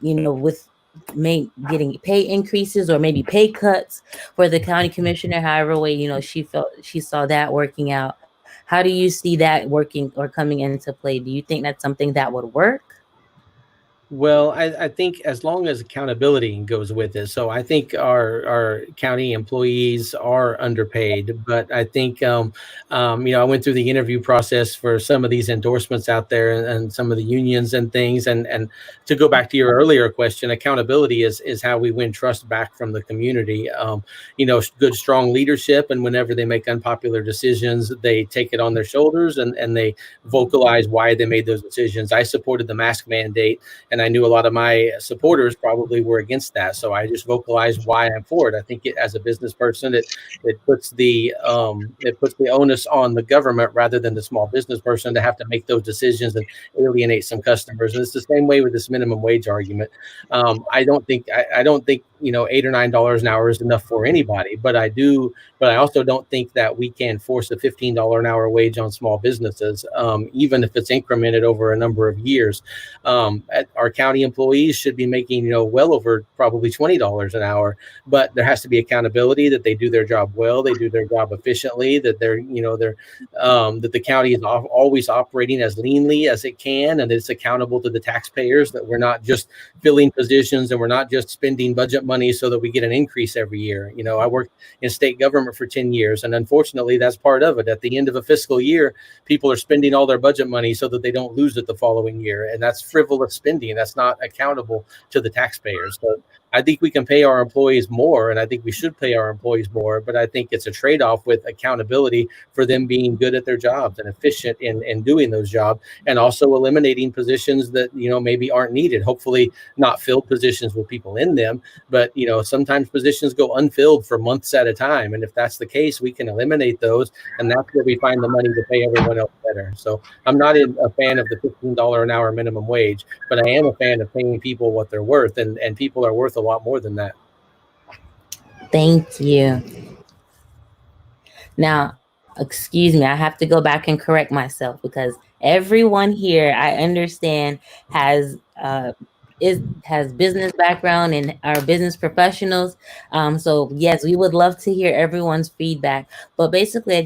With getting pay increases or maybe pay cuts for the county commissioner, however way she saw that working out. How do you see that working or coming into play? Do you think that's something that would work? Well, I think as long as accountability goes with it. So I think our county employees are underpaid, but I think, I went through the interview process for some of these endorsements out there and some of the unions and things. And to go back to your earlier question, accountability is how we win trust back from the community. Good, strong leadership. And whenever they make unpopular decisions, they take it on their shoulders and they vocalize why they made those decisions. I supported the mask mandate, and I knew a lot of my supporters probably were against that. So I just vocalized why I'm for it. I think as a business person, it puts the onus on the government rather than the small business person to have to make those decisions and alienate some customers. And it's the same way with this minimum wage argument. I don't think $8 or $9 an hour is enough for anybody, but I also don't think that we can force a $15 an hour wage on small businesses, even if it's incremented over a number of years. Our county employees should be making, well over probably $20 an hour, but there has to be accountability that they do their job well, they do their job efficiently, that that the county is always operating as leanly as it can, and it's accountable to the taxpayers, that we're not just filling positions and we're not just spending budget money so that we get an increase every year. I worked in state government for 10 years, and unfortunately that's part of it. At the end of a fiscal year, people are spending all their budget money so that they don't lose it the following year, and that's frivolous spending. That's not accountable to the taxpayers. So I think we can pay our employees more, and I think we should pay our employees more, but I think it's a trade-off with accountability for them being good at their jobs and efficient in doing those jobs, and also eliminating positions that maybe aren't needed. Hopefully not filled positions with people in them, but sometimes positions go unfilled for months at a time, and if that's the case, we can eliminate those, and that's where we find the money to pay everyone else better. So I'm not a fan of the $15 an hour minimum wage, but I am a fan of paying people what they're worth, and people are worth a lot more than that. Thank you. Now, excuse me, I have to go back and correct myself, because everyone here, I understand, has business background and are business professionals. So yes, we would love to hear everyone's feedback. But basically,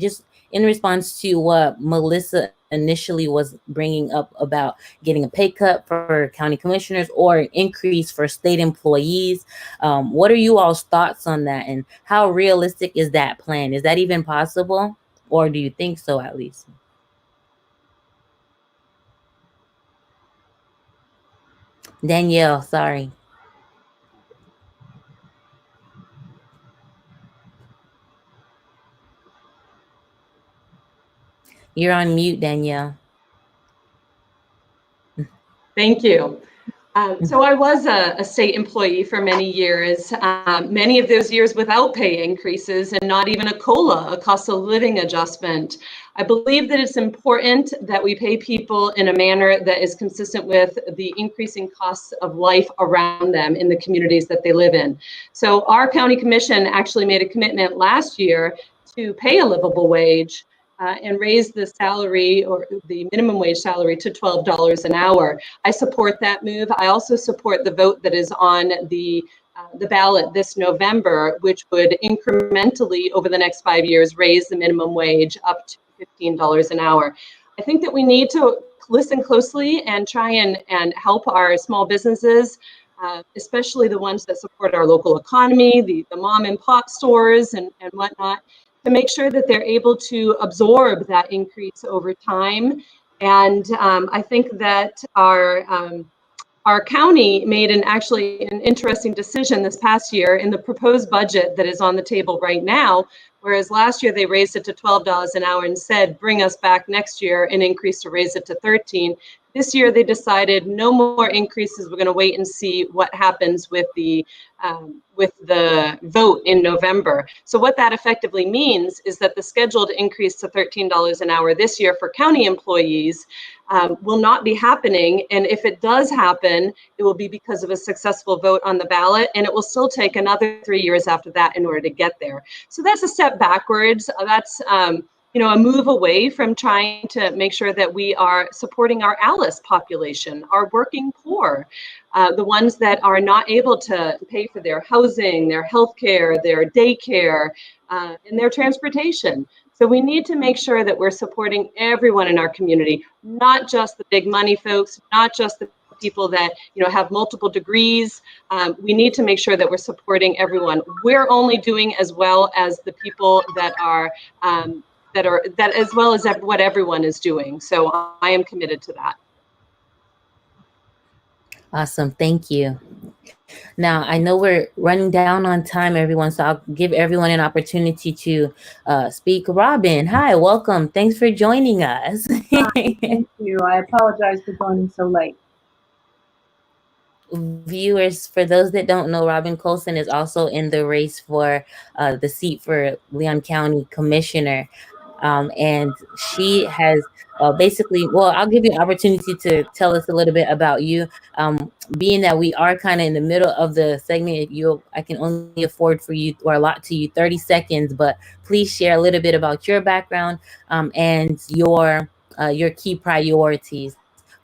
in response to what Melissa initially was bringing up about getting a pay cut for county commissioners or an increase for state employees, what are you all's thoughts on that, and how realistic is that plan? Is that even possible, or do you think so, at least? Danielle, sorry. You're on mute, Danielle. Thank you. So I was a state employee for many years, many of those years without pay increases and not even a COLA, a cost of living adjustment. I believe that it's important that we pay people in a manner that is consistent with the increasing costs of life around them in the communities that they live in. So our county commission actually made a commitment last year to pay a livable wage and raise the salary or the minimum wage salary to $12 an hour. I support that move. I also support the vote that is on the ballot this November, which would incrementally over the next 5 years raise the minimum wage up to $15 an hour. I think that we need to listen closely and try and help our small businesses, especially the ones that support our local economy, the mom and pop stores and whatnot, to make sure that they're able to absorb that increase over time. And I think that our county made an interesting decision this past year in the proposed budget that is on the table right now. Whereas last year they raised it to $12 an hour and said, bring us back next year an increase to raise it to $13. This year they decided no more increases. We're going to wait and see what happens with the vote in November. So what that effectively means is that the scheduled increase to $13 an hour this year for county employees will not be happening. And if it does happen, it will be because of a successful vote on the ballot, and it will still take another 3 years after that in order to get there. So that's a step backwards. That's a move away from trying to make sure that we are supporting our ALICE population, our working poor, the ones that are not able to pay for their housing, their healthcare, their daycare, and their transportation. So we need to make sure that we're supporting everyone in our community, not just the big money folks, not just the people that have multiple degrees. We need to make sure that we're supporting everyone. We're only doing as well as the people that as well as what everyone is doing. So I am committed to that. Awesome. Thank you. Now, I know we're running down on time, everyone, so I'll give everyone an opportunity to speak. Robin, hi, welcome. Thanks for joining us. Thank you. I apologize for joining so late. Viewers, for those that don't know, Robin Colson is also in the race for the seat for Leon County Commissioner. And she has basically, well, I'll give you an opportunity to tell us a little bit about you. Being that we are kind of in the middle of the segment, I can only afford for you or allot to you 30 seconds, but please share a little bit about your background and your key priorities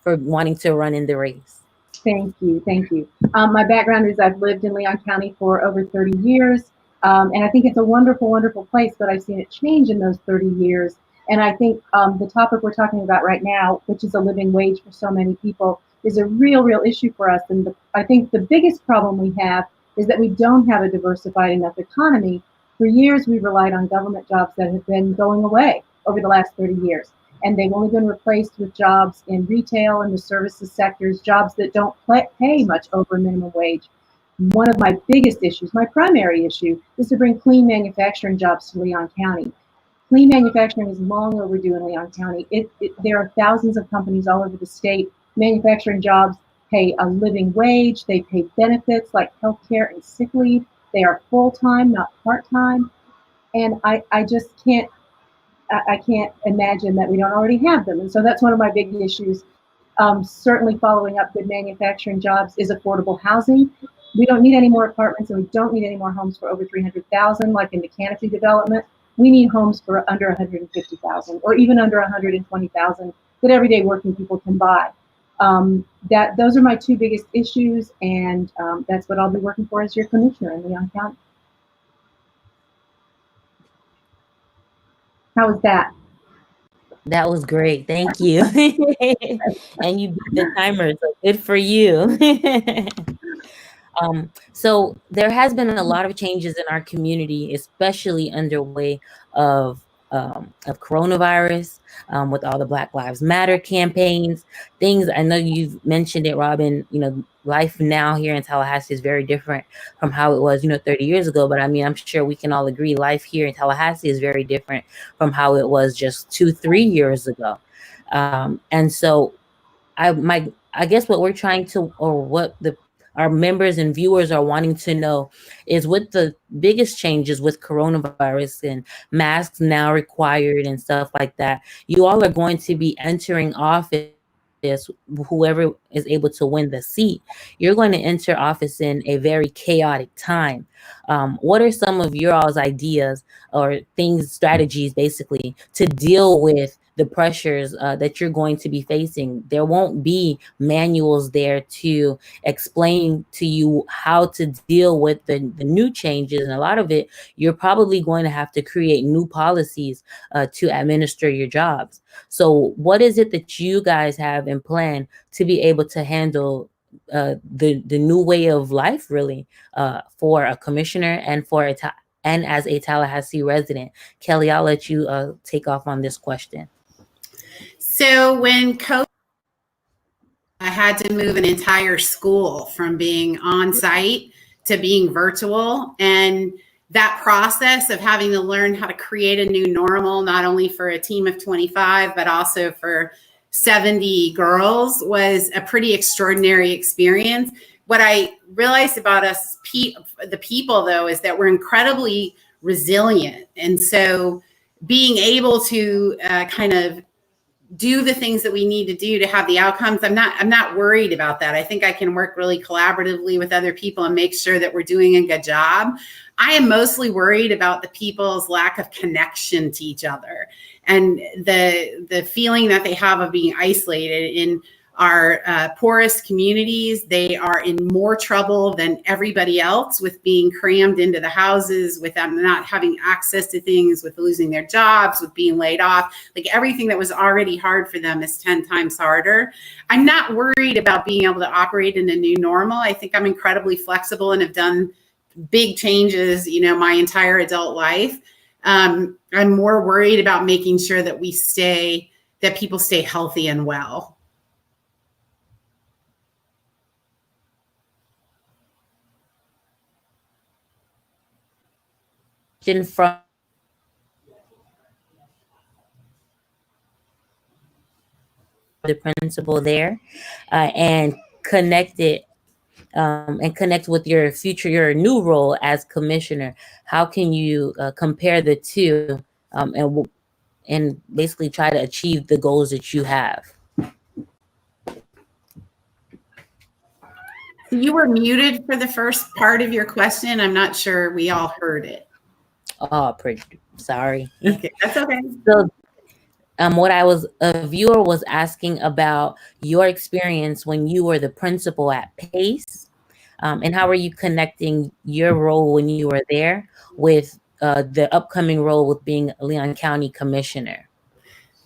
for wanting to run in the race. Thank you. Thank you. My background is I've lived in Leon County for over 30 years. And I think it's a wonderful, wonderful place, but I've seen it change in those 30 years. And I think the topic we're talking about right now, which is a living wage for so many people, is a real, real issue for us. And I think the biggest problem we have is that we don't have a diversified enough economy. For years, we relied on government jobs that have been going away over the last 30 years. And they've only been replaced with jobs in retail and the services sectors, jobs that don't pay much over minimum wage. One of my biggest issues, my primary issue, is to bring clean manufacturing jobs to Leon County. Clean manufacturing is long overdue in Leon County. There are thousands of companies all over the state. Manufacturing jobs pay a living wage. They pay benefits like healthcare and sick leave. They are full-time, not part-time. And I just can't imagine that we don't already have them. And so that's one of my big issues. Certainly following up good manufacturing jobs is affordable housing. We don't need any more apartments, and we don't need any more homes for over 300,000, like in the Canopy development. We need homes for under 150,000 or even under 120,000 that everyday working people can buy. Those are my two biggest issues, and that's what I'll be working for as your commissioner in Leon County. How was that? That was great. Thank you. And you beat the timer, so good for you. So there has been a lot of changes in our community, especially underway of of coronavirus, with all the Black Lives Matter campaigns, things. I know you've mentioned it, Robin. Life now here in Tallahassee is very different from how it was, 30 years ago. But I mean, I'm sure we can all agree life here in Tallahassee is very different from how it was just 2-3 years ago. And so I guess what we're trying to, or what our members and viewers are wanting to know is, with the biggest changes with coronavirus and masks now required and stuff like that, you all are going to be entering office, whoever is able to win the seat, you're going to enter office in a very chaotic time. What are some of your all's ideas or strategies basically to deal with the pressures that you're going to be facing? There won't be manuals there to explain to you how to deal with the new changes. And a lot of it, you're probably going to have to create new policies to administer your jobs. So what is it that you guys have in plan to be able to handle the new way of life, really, for a commissioner and and as a Tallahassee resident? Kelly, I'll let you take off on this question. So when COVID, I had to move an entire school from being on site to being virtual. And that process of having to learn how to create a new normal, not only for a team of 25, but also for 70 girls, was a pretty extraordinary experience. What I realized about us, the people, though, is that we're incredibly resilient. And so being able to kind of do the things that we need to do to have the outcomes, I'm not worried about that. I think I can work really collaboratively with other people and make sure that we're doing a good job. I am mostly worried about the people's lack of connection to each other and the feeling that they have of being isolated. In our poorest communities, they are in more trouble than everybody else with being crammed into the houses, with them not having access to things, with losing their jobs, with being laid off. Like, everything that was already hard for them is 10 times harder. I'm not worried about being able to operate in a new normal. I think I'm incredibly flexible and have done big changes, my entire adult life. I'm more worried about making sure that people stay healthy and well. From the principal there, and connect with your new role as commissioner. How can you compare the two, and basically try to achieve the goals that you have? You were muted for the first part of your question. I'm not sure we all heard it. Oh, pretty sorry. Okay, that's okay. So, a viewer was asking about your experience when you were the principal at Pace, and how are you connecting your role when you were there with the upcoming role with being a Leon County commissioner?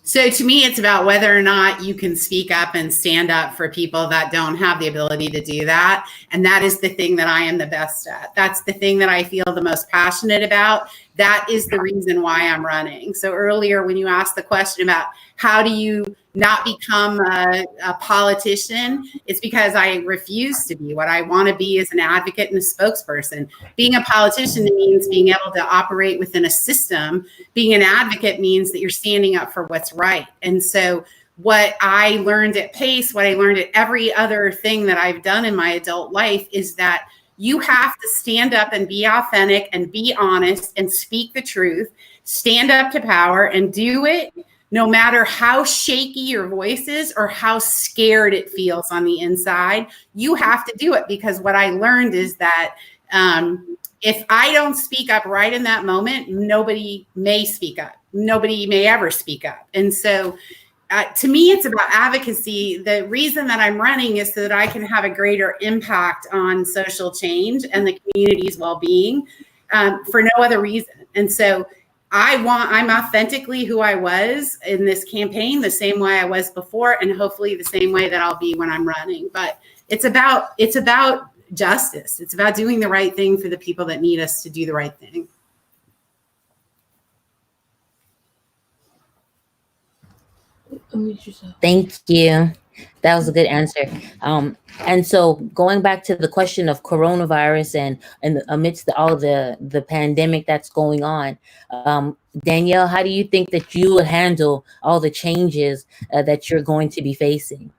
So to me, it's about whether or not you can speak up and stand up for people that don't have the ability to do that. And that is the thing that I am the best at. That's the thing that I feel the most passionate about. That is the reason why I'm running. So earlier, when you asked the question about how do you not become a politician, it's because I refuse to be. What I want to be is an advocate and a spokesperson. Being a politician means being able to operate within a system. Being an advocate means that you're standing up for what's right. And so what I learned at Pace, what I learned at every other thing that I've done in my adult life, is that you have to stand up and be authentic and be honest and speak the truth, stand up to power and do it, no matter how shaky your voice is or how scared it feels on the inside. You have to do it, because what I learned is that if I don't speak up right in that moment, nobody may speak up. Nobody may ever speak up. And so to me, it's about advocacy. The reason that I'm running is so that I can have a greater impact on social change and the community's well-being, for no other reason. And so I'm authentically who I was in this campaign, the same way I was before, and hopefully the same way that I'll be when I'm running. But it's about justice. It's about doing the right thing for the people that need us to do the right thing. Thank you. That was a good answer. And so going back to the question of coronavirus and amidst all the pandemic that's going on, Danielle, how do you think that you would handle all the changes that you're going to be facing?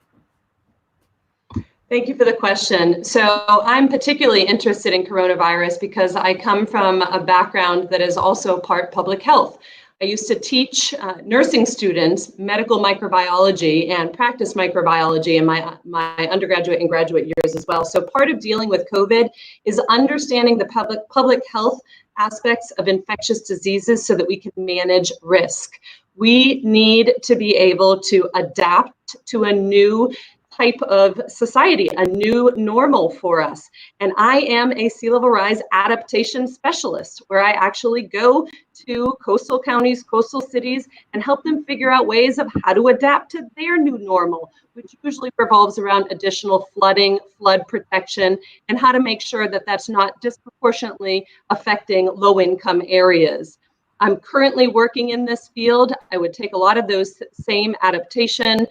Thank you for the question. So I'm particularly interested in coronavirus because I come from a background that is also part public health. I used to teach nursing students medical microbiology and practice microbiology in my undergraduate and graduate years as well. So part of dealing with COVID is understanding the public health aspects of infectious diseases so that we can manage risk. We need to be able to adapt to a new type of society, a new normal for us. And I am a sea level rise adaptation specialist, where I actually go to coastal counties, coastal cities, and help them figure out ways of how to adapt to their new normal, which usually revolves around additional flooding, flood protection, and how to make sure that that's not disproportionately affecting low-income areas. I'm currently working in this field. I would take a lot of those same adaptation,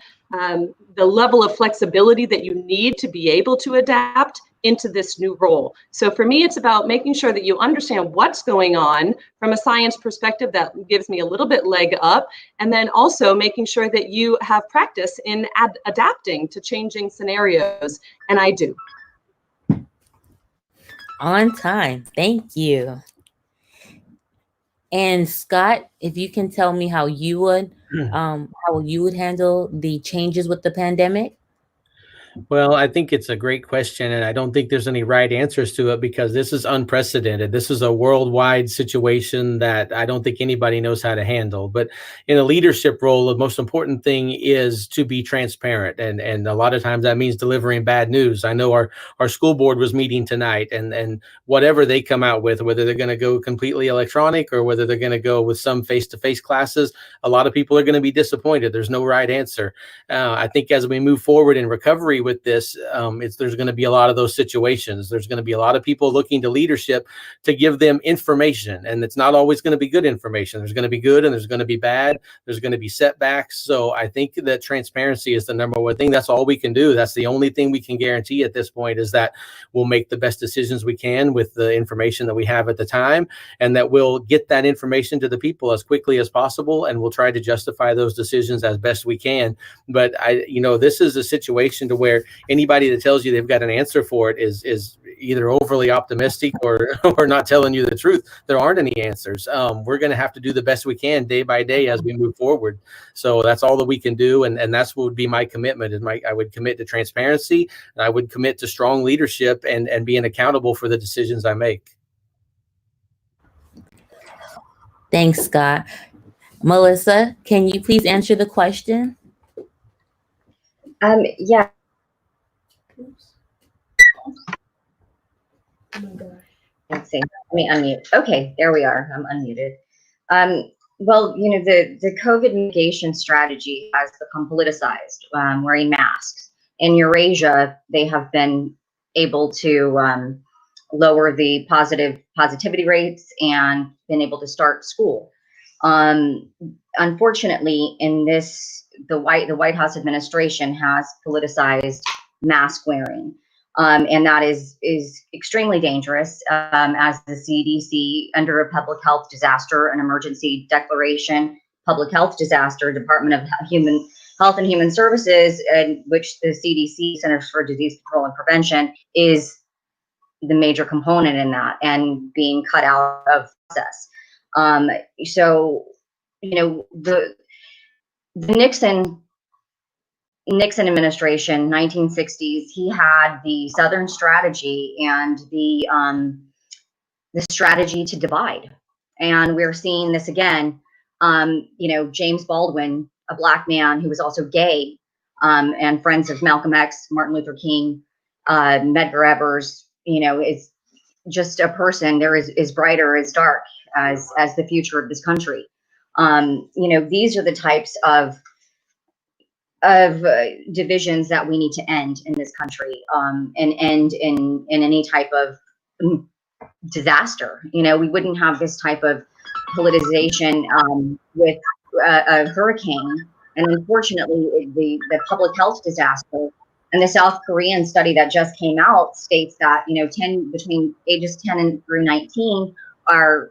the level of flexibility that you need to be able to adapt into this new role. So for me, it's about making sure that you understand what's going on from a science perspective. That gives me a little bit leg up. And then also making sure that you have practice in adapting to changing scenarios. And I do. On time. Thank you. And Scott, if you can tell me how you would handle the changes with the pandemic. Well, I think it's a great question, and I don't think there's any right answers to it because this is unprecedented. This is a worldwide situation that I don't think anybody knows how to handle. But in a leadership role, the most important thing is to be transparent, and a lot of times that means delivering bad news. I know our school board was meeting tonight, and whatever they come out with, whether they're going to go completely electronic or whether they're going to go with some face-to-face classes, a lot of people are going to be disappointed. There's no right answer. I think as we move forward in recovery with this, there's going to be a lot of those situations. There's going to be a lot of people looking to leadership to give them information, and it's not always going to be good information. There's going to be good and there's going to be bad. There's going to be setbacks. So I think that transparency is the number one thing. That's all we can do. That's the only thing we can guarantee at this point, is that we'll make the best decisions we can with the information that we have at the time, and that we'll get that information to the people as quickly as possible, and we'll try to justify those decisions as best we can. But this is a situation to where anybody that tells you they've got an answer for it is either overly optimistic or not telling you the truth. There aren't any answers. We're going to have to do the best we can day by day as we move forward. So that's all that we can do, and that's what would be my commitment. I would commit to transparency, and I would commit to strong leadership and being accountable for the decisions I make. Thanks, Scott. Melissa, can you please answer the question? Yeah. Let's see. Let me unmute. Okay, there we are. I'm unmuted. Well, the COVID mitigation strategy has become politicized, wearing masks. In Eurasia, they have been able to lower the positivity rates and been able to start school. Unfortunately, in the White House administration has politicized mask wearing. And that is extremely dangerous, as the CDC, under a public health disaster and emergency declaration, public health disaster, Department of Human Health and Human Services, in which the CDC, Centers for Disease Control and Prevention, is the major component in that and being cut out of the process. So, the Nixon administration, 1960s, he had the Southern strategy and the strategy to divide. And we're seeing this again. James Baldwin, a Black man who was also gay, and friends of Malcolm X, Martin Luther King, Medgar Evers, is just a person. There is brighter, is dark as the future of this country. These are the types of divisions that we need to end in this country, and end in any type of disaster. We wouldn't have this type of politicization with a hurricane And unfortunately, the public health disaster and the South Korean study that just came out states that, you know, between ages 10 and through 19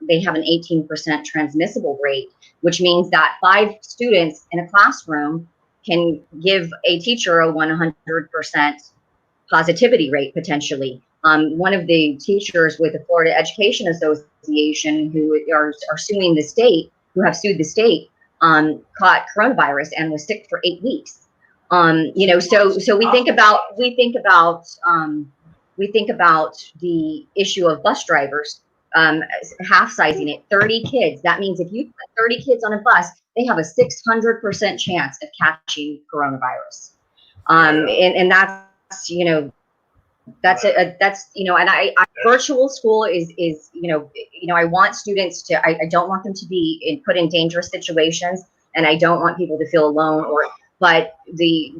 they have an 18% transmissible rate, which means that 5 students in a classroom can give a teacher a 100% positivity rate potentially. One of the teachers with the Florida Education Association who are suing the state, who have sued the state, caught coronavirus and was sick for 8 weeks. You know, so we think about the issue of bus drivers half sizing it, 30 kids. That means if you put 30 kids on a bus, they have a 600% chance of catching coronavirus. And that's, you know, that's you know, and I virtual school is you know, I want students to, I don't want them to be put in dangerous situations, and I don't want people to feel alone, but the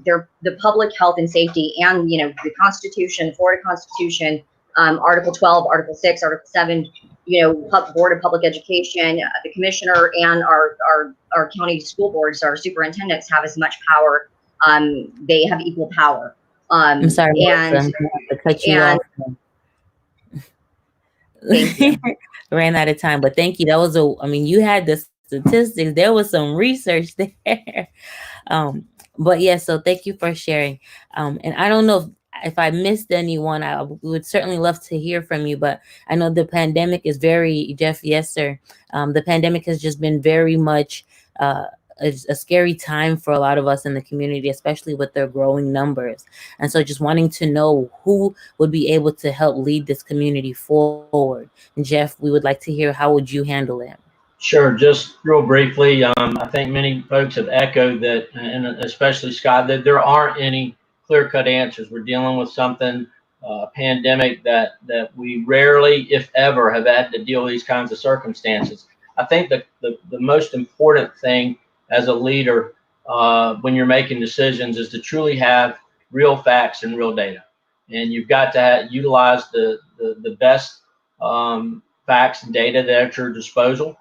public health and safety, and, you know, the Constitution, Florida Constitution, Article 12, Article 6, Article 7, you know, Board of Public Education, the commissioner, and our county school boards, our superintendents have as much power. They have equal power. I'm sorry, and I'm gonna have to cut you off. Thank you. Ran out of time, but thank you. That was I mean, you had the statistics. There was some research there. But yeah, so thank you for sharing. And I don't know if I missed anyone. I would certainly love to hear from you, but I know the pandemic is very, Jeff, yes, sir. The pandemic has just been very much a scary time for a lot of us in the community, especially with their growing numbers. And so just wanting to know who would be able to help lead this community forward. And Jeff, we would like to hear, how would you handle it? Sure. Just real briefly, I think many folks have echoed that, and especially Scott, that there aren't any clear-cut answers. We're dealing with something, a pandemic that we rarely, if ever, have had to deal with these kinds of circumstances. I think the most important thing as a leader when you're making decisions is to truly have real facts and real data. And you've got to utilize the best facts and data that are at your disposal,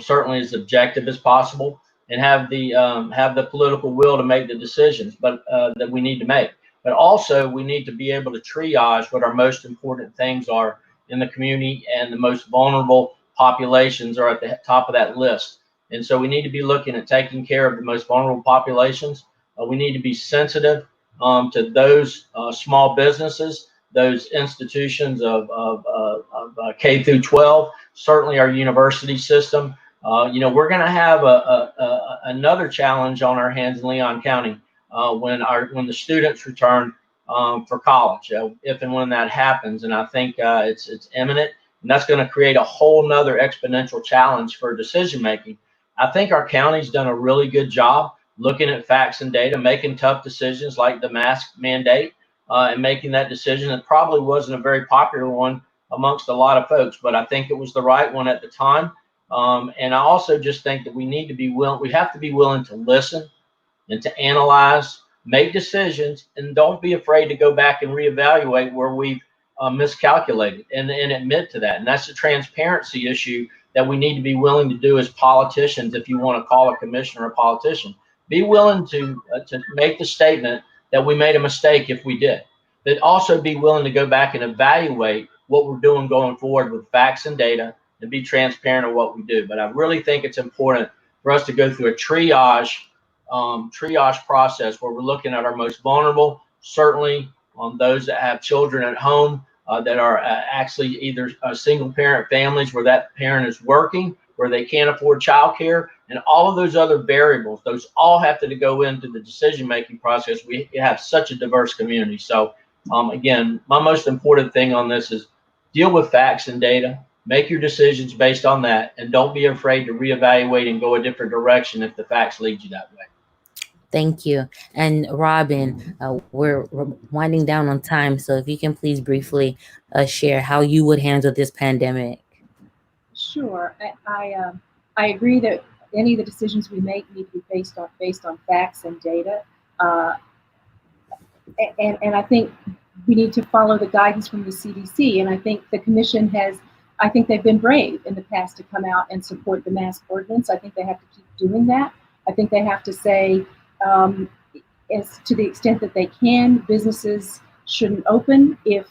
certainly as objective as possible, and have the political will to make the decisions that we need to make. But also, we need to be able to triage what our most important things are in the community, and the most vulnerable populations are at the top of that list. And so we need to be looking at taking care of the most vulnerable populations. We need to be sensitive to those small businesses, those institutions of K through 12, certainly our university system. You know, we're going to have another challenge on our hands in Leon County when the students return for college, if and when that happens. And I think it's imminent, and that's going to create a whole nother exponential challenge for decision making. I think our county's done a really good job looking at facts and data, making tough decisions like the mask mandate, and making that decision. It probably wasn't a very popular one amongst a lot of folks, but I think it was the right one at the time. And I also just think that we have to be willing to listen and to analyze, make decisions, and don't be afraid to go back and reevaluate where we've miscalculated and admit to that. And that's a transparency issue that we need to be willing to do as politicians. If you want to call a commissioner a politician, be willing to make the statement that we made a mistake if we did, but also be willing to go back and evaluate what we're doing going forward with facts and data, and be transparent of what we do. But I really think it's important for us to go through a triage process where we're looking at our most vulnerable, certainly on those that have children at home, that are actually either single parent families where that parent is working, where they can't afford childcare, and all of those other variables. Those all have to go into the decision-making process. We have such a diverse community. So again, my most important thing on this is deal with facts and data, make your decisions based on that, and don't be afraid to reevaluate and go a different direction if the facts lead you that way. Thank you. And Robin, we're winding down on time, so if you can please briefly share how you would handle this pandemic. Sure. I agree that any of the decisions we make need to be based on facts and data. And I think we need to follow the guidance from the CDC. And I think the commission they've been brave in the past to come out and support the mask ordinance. I think they have to keep doing that. I think they have to say, as to the extent that they can, businesses shouldn't open if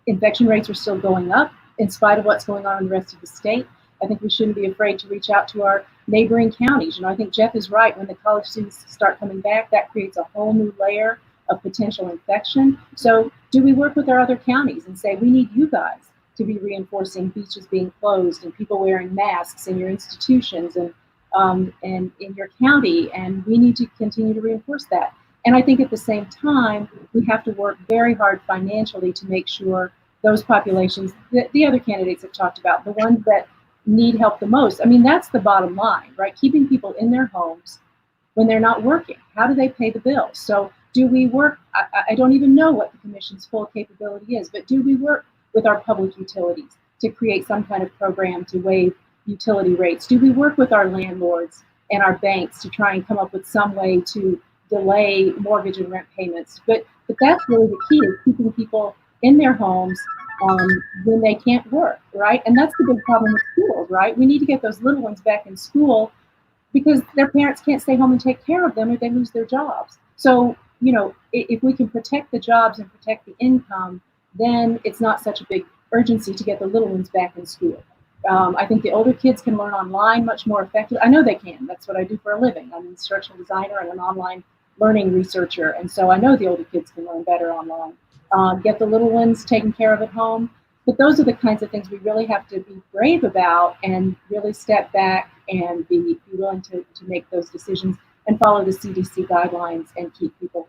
infection rates are still going up in spite of what's going on in the rest of the state. I think we shouldn't be afraid to reach out to our neighboring counties. You know, I think Jeff is right. When the college students start coming back, that creates a whole new layer of potential infection. So do we work with our other counties and say, we need you guys to be reinforcing beaches being closed and people wearing masks in your institutions and in your county, and we need to continue to reinforce that. And I think at the same time, we have to work very hard financially to make sure those populations that the other candidates have talked about, the ones that need help the most. I mean, that's the bottom line, right? Keeping people in their homes when they're not working. How do they pay the bills? So do we work? I don't even know what the commission's full capability is, but do we work with our public utilities to create some kind of program to waive utility rates? Do we work with our landlords and our banks to try and come up with some way to delay mortgage and rent payments? But that's really the key, is keeping people in their homes when they can't work, right? And that's the big problem with schools, right? We need to get those little ones back in school because their parents can't stay home and take care of them or they lose their jobs. So, you know, if we can protect the jobs and protect the income, then it's not such a big urgency to get the little ones back in school. I think the older kids can learn online much more effectively. I know they can. That's what I do for a living. I'm an instructional designer and an online learning researcher. And so I know the older kids can learn better online. Get the little ones taken care of at home. But those are the kinds of things we really have to be brave about and really step back and be willing to make those decisions and follow the CDC guidelines and keep people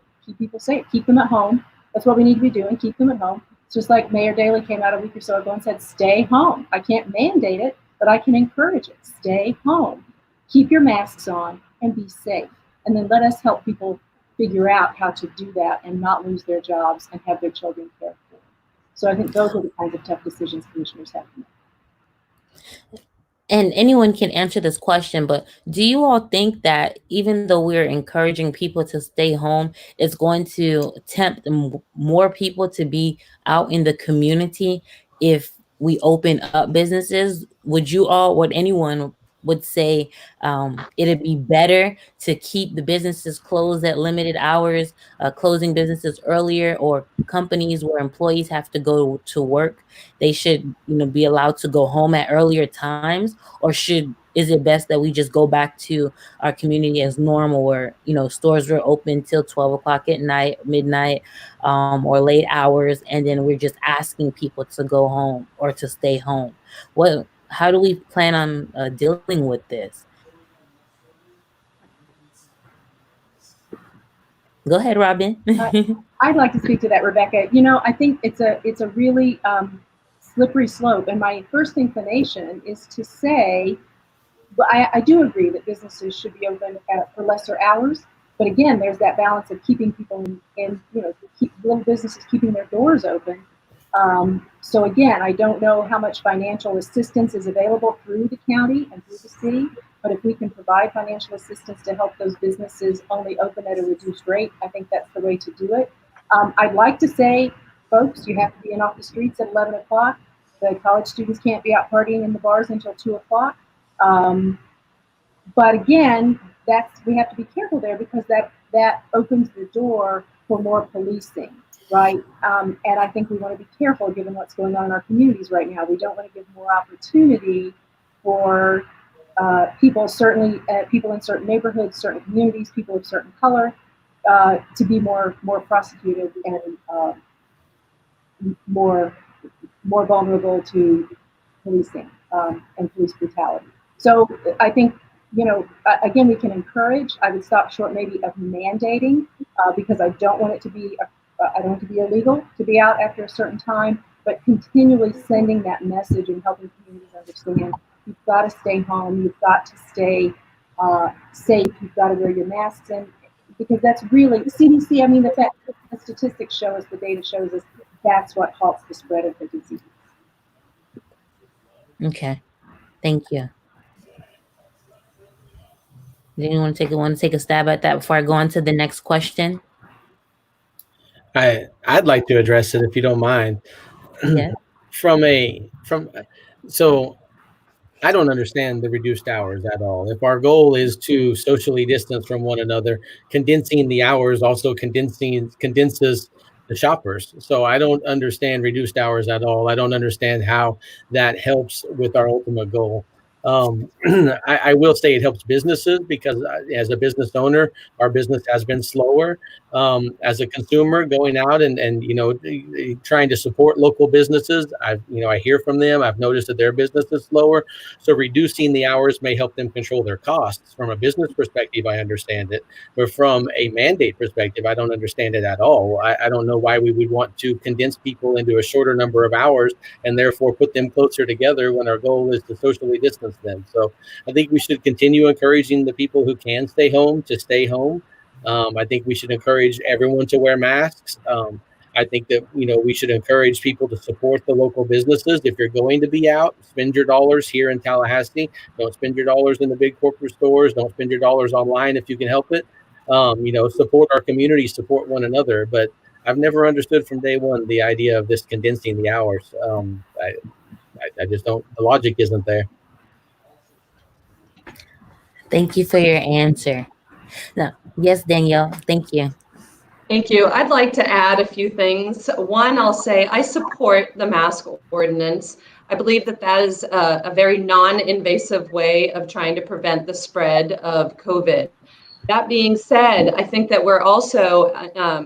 safe. Keep them at home. That's what we need to be doing. Keep them at home. It's just like Mayor Daley came out a week or so ago and said, stay home. I can't mandate it, but I can encourage it. Stay home. Keep your masks on and be safe. And then let us help people figure out how to do that and not lose their jobs and have their children cared for. So I think those are the kinds of tough decisions commissioners have to make. And anyone can answer this question, but do you all think that even though we're encouraging people to stay home, it's going to tempt more people to be out in the community if we open up businesses? Would anyone would say it'd be better to keep the businesses closed at limited hours, closing businesses earlier, or companies where employees have to go to work, they should be allowed to go home at earlier times? Or is it best that we just go back to our community as normal, where stores were open till 12 o'clock at night, midnight, or late hours, and then we're just asking people to go home or to stay home? How do we plan on dealing with this? Go ahead, Robin. I'd like to speak to that, Rebecca. I think it's a really slippery slope. And my first inclination is to say, well, I do agree that businesses should be open for lesser hours. But again, there's that balance of keeping people in little businesses keeping their doors open. So again, I don't know how much financial assistance is available through the county and through the city, but if we can provide financial assistance to help those businesses only open at a reduced rate, I think that's the way to do it. I'd like to say, folks, you have to be off the streets at 11 o'clock. The college students can't be out partying in the bars until 2 o'clock. But again, we have to be careful there, because that opens the door for more policing. Right. And I think we want to be careful given what's going on in our communities right now. We don't want to give more opportunity for people, certainly people in certain neighborhoods, certain communities, people of certain color, to be more prosecuted and more vulnerable to policing and police brutality. So I think, again, we can encourage. I would stop short maybe of mandating, because I don't want it to be I don't want it to be illegal to be out after a certain time, but continually sending that message and helping communities understand you've got to stay home, you've got to stay safe, you've got to wear your masks, and because that's really the CDC. I mean, the statistics show us, the data shows us that's what halts the spread of the disease. Okay, thank you. Does anyone want to take a stab at that before I go on to the next question? I'd like to address it if you don't mind. Yeah. So I don't understand the reduced hours at all. If our goal is to socially distance from one another, condensing the hours also condenses the shoppers. So I don't understand reduced hours at all. I don't understand how that helps with our ultimate goal. I will say it helps businesses because as a business owner, our business has been slower. As a consumer going out and trying to support local businesses, I hear from them. I've noticed that their business is slower. So reducing the hours may help them control their costs. From a business perspective, I understand it, but from a mandate perspective, I don't understand it at all. I don't know why we would want to condense people into a shorter number of hours and therefore put them closer together when our goal is to socially distance them. So I think we should continue encouraging the people who can stay home to stay home. I think we should encourage everyone to wear masks. I think that we should encourage people to support the local businesses. If you're going to be out, spend your dollars here in Tallahassee. Don't spend your dollars in the big corporate stores. Don't spend your dollars online if you can help it. Support our community, support one another. But I've never understood from day one the idea of this condensing the hours. I just don't. The logic isn't there. Thank you for your answer. Now, yes, Danielle, thank you. Thank you. I'd like to add a few things. One, I'll say I support the mask ordinance. I believe that that is a very non-invasive way of trying to prevent the spread of COVID. That being said, I think that we're also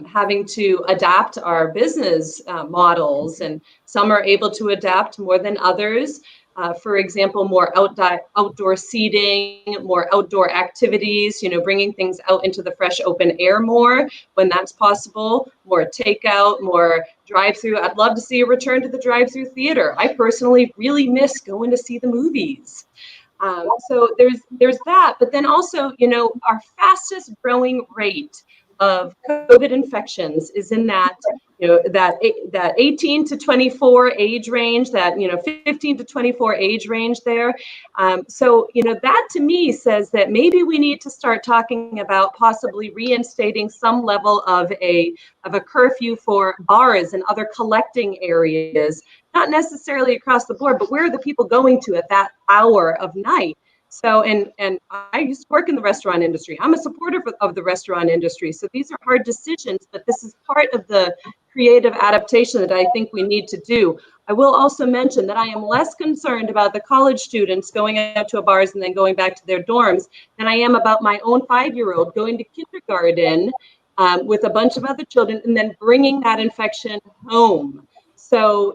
having to adapt our business models, and some are able to adapt more than others. For example, more outdoor seating, more outdoor activities, bringing things out into the fresh open air more when that's possible, more takeout, more drive-through. I'd love to see a return to the drive-through theater. I personally really miss going to see the movies. So there's that, but then also, our fastest growing rate of COVID infections is in that, that 18 to 24 age range, that, 15 to 24 age range there. So, that to me says that maybe we need to start talking about possibly reinstating some level of a curfew for bars and other collecting areas, not necessarily across the board, but where are the people going to at that hour of night? So, and I used to work in the restaurant industry. I'm a supporter of the restaurant industry. So these are hard decisions, but this is part of the creative adaptation that I think we need to do. I will also mention that I am less concerned about the college students going out to bars and then going back to their dorms than I am about my own 5-year-old going to kindergarten with a bunch of other children and then bringing that infection home. So,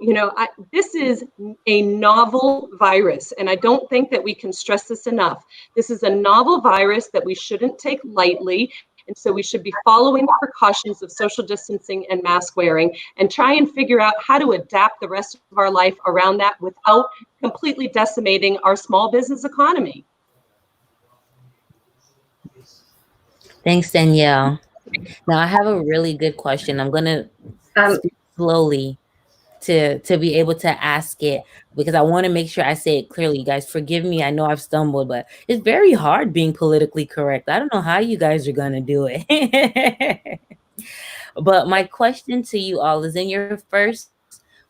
this is a novel virus, and I don't think that we can stress this enough. This is a novel virus that we shouldn't take lightly, and so we should be following the precautions of social distancing and mask wearing and try and figure out how to adapt the rest of our life around that without completely decimating our small business economy. Thanks, Danielle. Now, I have a really good question. I'm going to speak slowly to be able to ask it because I want to make sure I say it clearly. You guys forgive me. I know I've stumbled, but it's very hard being politically correct. I don't know how you guys are going to do it. But my question to you all is in your first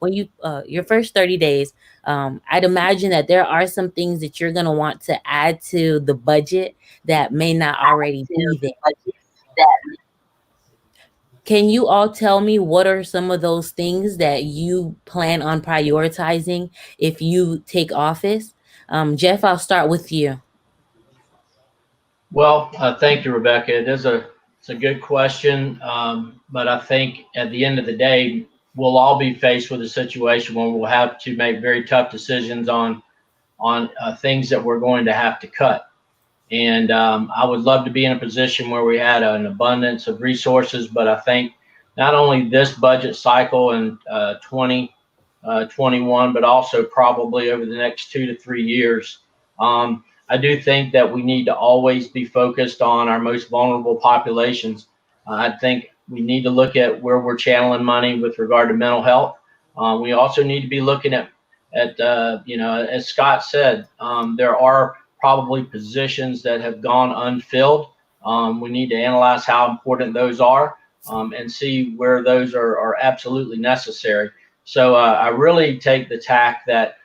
30 days, I'd imagine that there are some things that you're going to want to add to the budget that may not already be there. Can you all tell me what are some of those things that you plan on prioritizing if you take office? Jeff, I'll start with you. Well, thank you, Rebecca. It's a good question, but I think at the end of the day, we'll all be faced with a situation where we'll have to make very tough decisions on things that we're going to have to cut. And I would love to be in a position where we had an abundance of resources, but I think not only this budget cycle in 2021, but also probably over the next 2 to 3 years. I do think that we need to always be focused on our most vulnerable populations. I think we need to look at where we're channeling money with regard to mental health. We also need to be looking at as Scott said, there are probably positions that have gone unfilled. We need to analyze how important those are and see where those are absolutely necessary. So I really take the tack that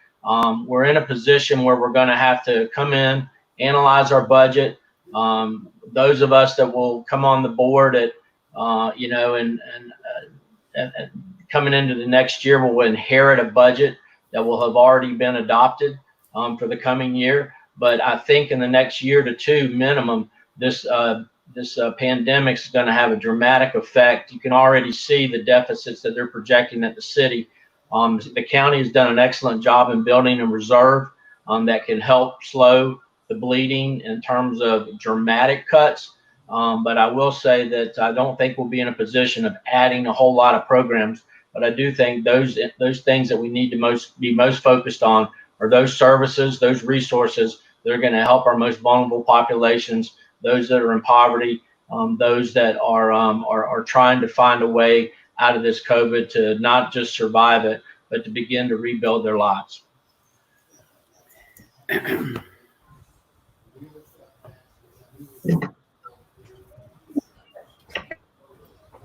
we're in a position where we're going to have to come in, analyze our budget. Those of us that will come on the board at, and coming into the next year, will inherit a budget that will have already been adopted for the coming year. But I think in the next year to two minimum, this pandemic is going to have a dramatic effect. You can already see the deficits that they're projecting at the city. The county has done an excellent job in building a reserve that can help slow the bleeding in terms of dramatic cuts. But I will say that I don't think we'll be in a position of adding a whole lot of programs. But I do think those things that we need to be most focused on are those services, those resources that are going to help our most vulnerable populations, those that are in poverty, those that are trying to find a way out of this COVID to not just survive it, but to begin to rebuild their lives.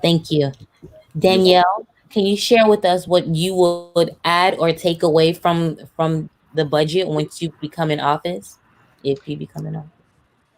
Thank you. Danielle, can you share with us what you would add or take away from the budget once you become in office, if you become in office?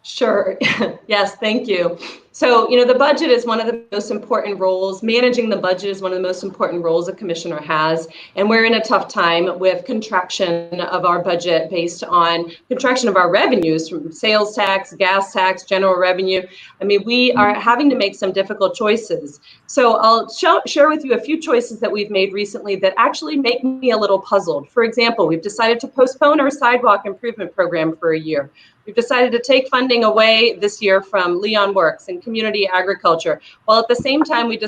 Sure. Yes, thank you. So, the budget is one of the most important roles. Managing the budget is one of the most important roles a commissioner has. And we're in a tough time with contraction of our budget based on contraction of our revenues from sales tax, gas tax, general revenue. I mean, we are having to make some difficult choices. So I'll share with you a few choices that we've made recently that actually make me a little puzzled. For example, we've decided to postpone our sidewalk improvement program for a year. We've decided to take funding away this year from Leon Works and community agriculture, while at the same time we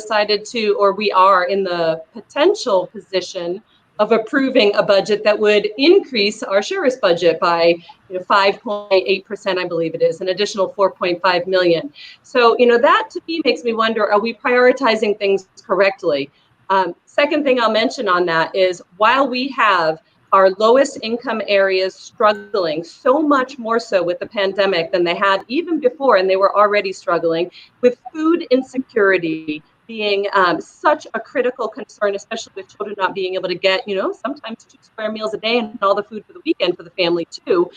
are in the potential position of approving a budget that would increase our sheriff's budget by 5.8%, I believe it is, an additional 4.5 million. So, that to me makes me wonder, are we prioritizing things correctly? Second thing I'll mention on that is, while we have our lowest income areas struggling so much more so with the pandemic than they had even before, and they were already struggling with food insecurity being such a critical concern, especially with children not being able to get, sometimes 2 square meals a day and all the food for the weekend for the family too.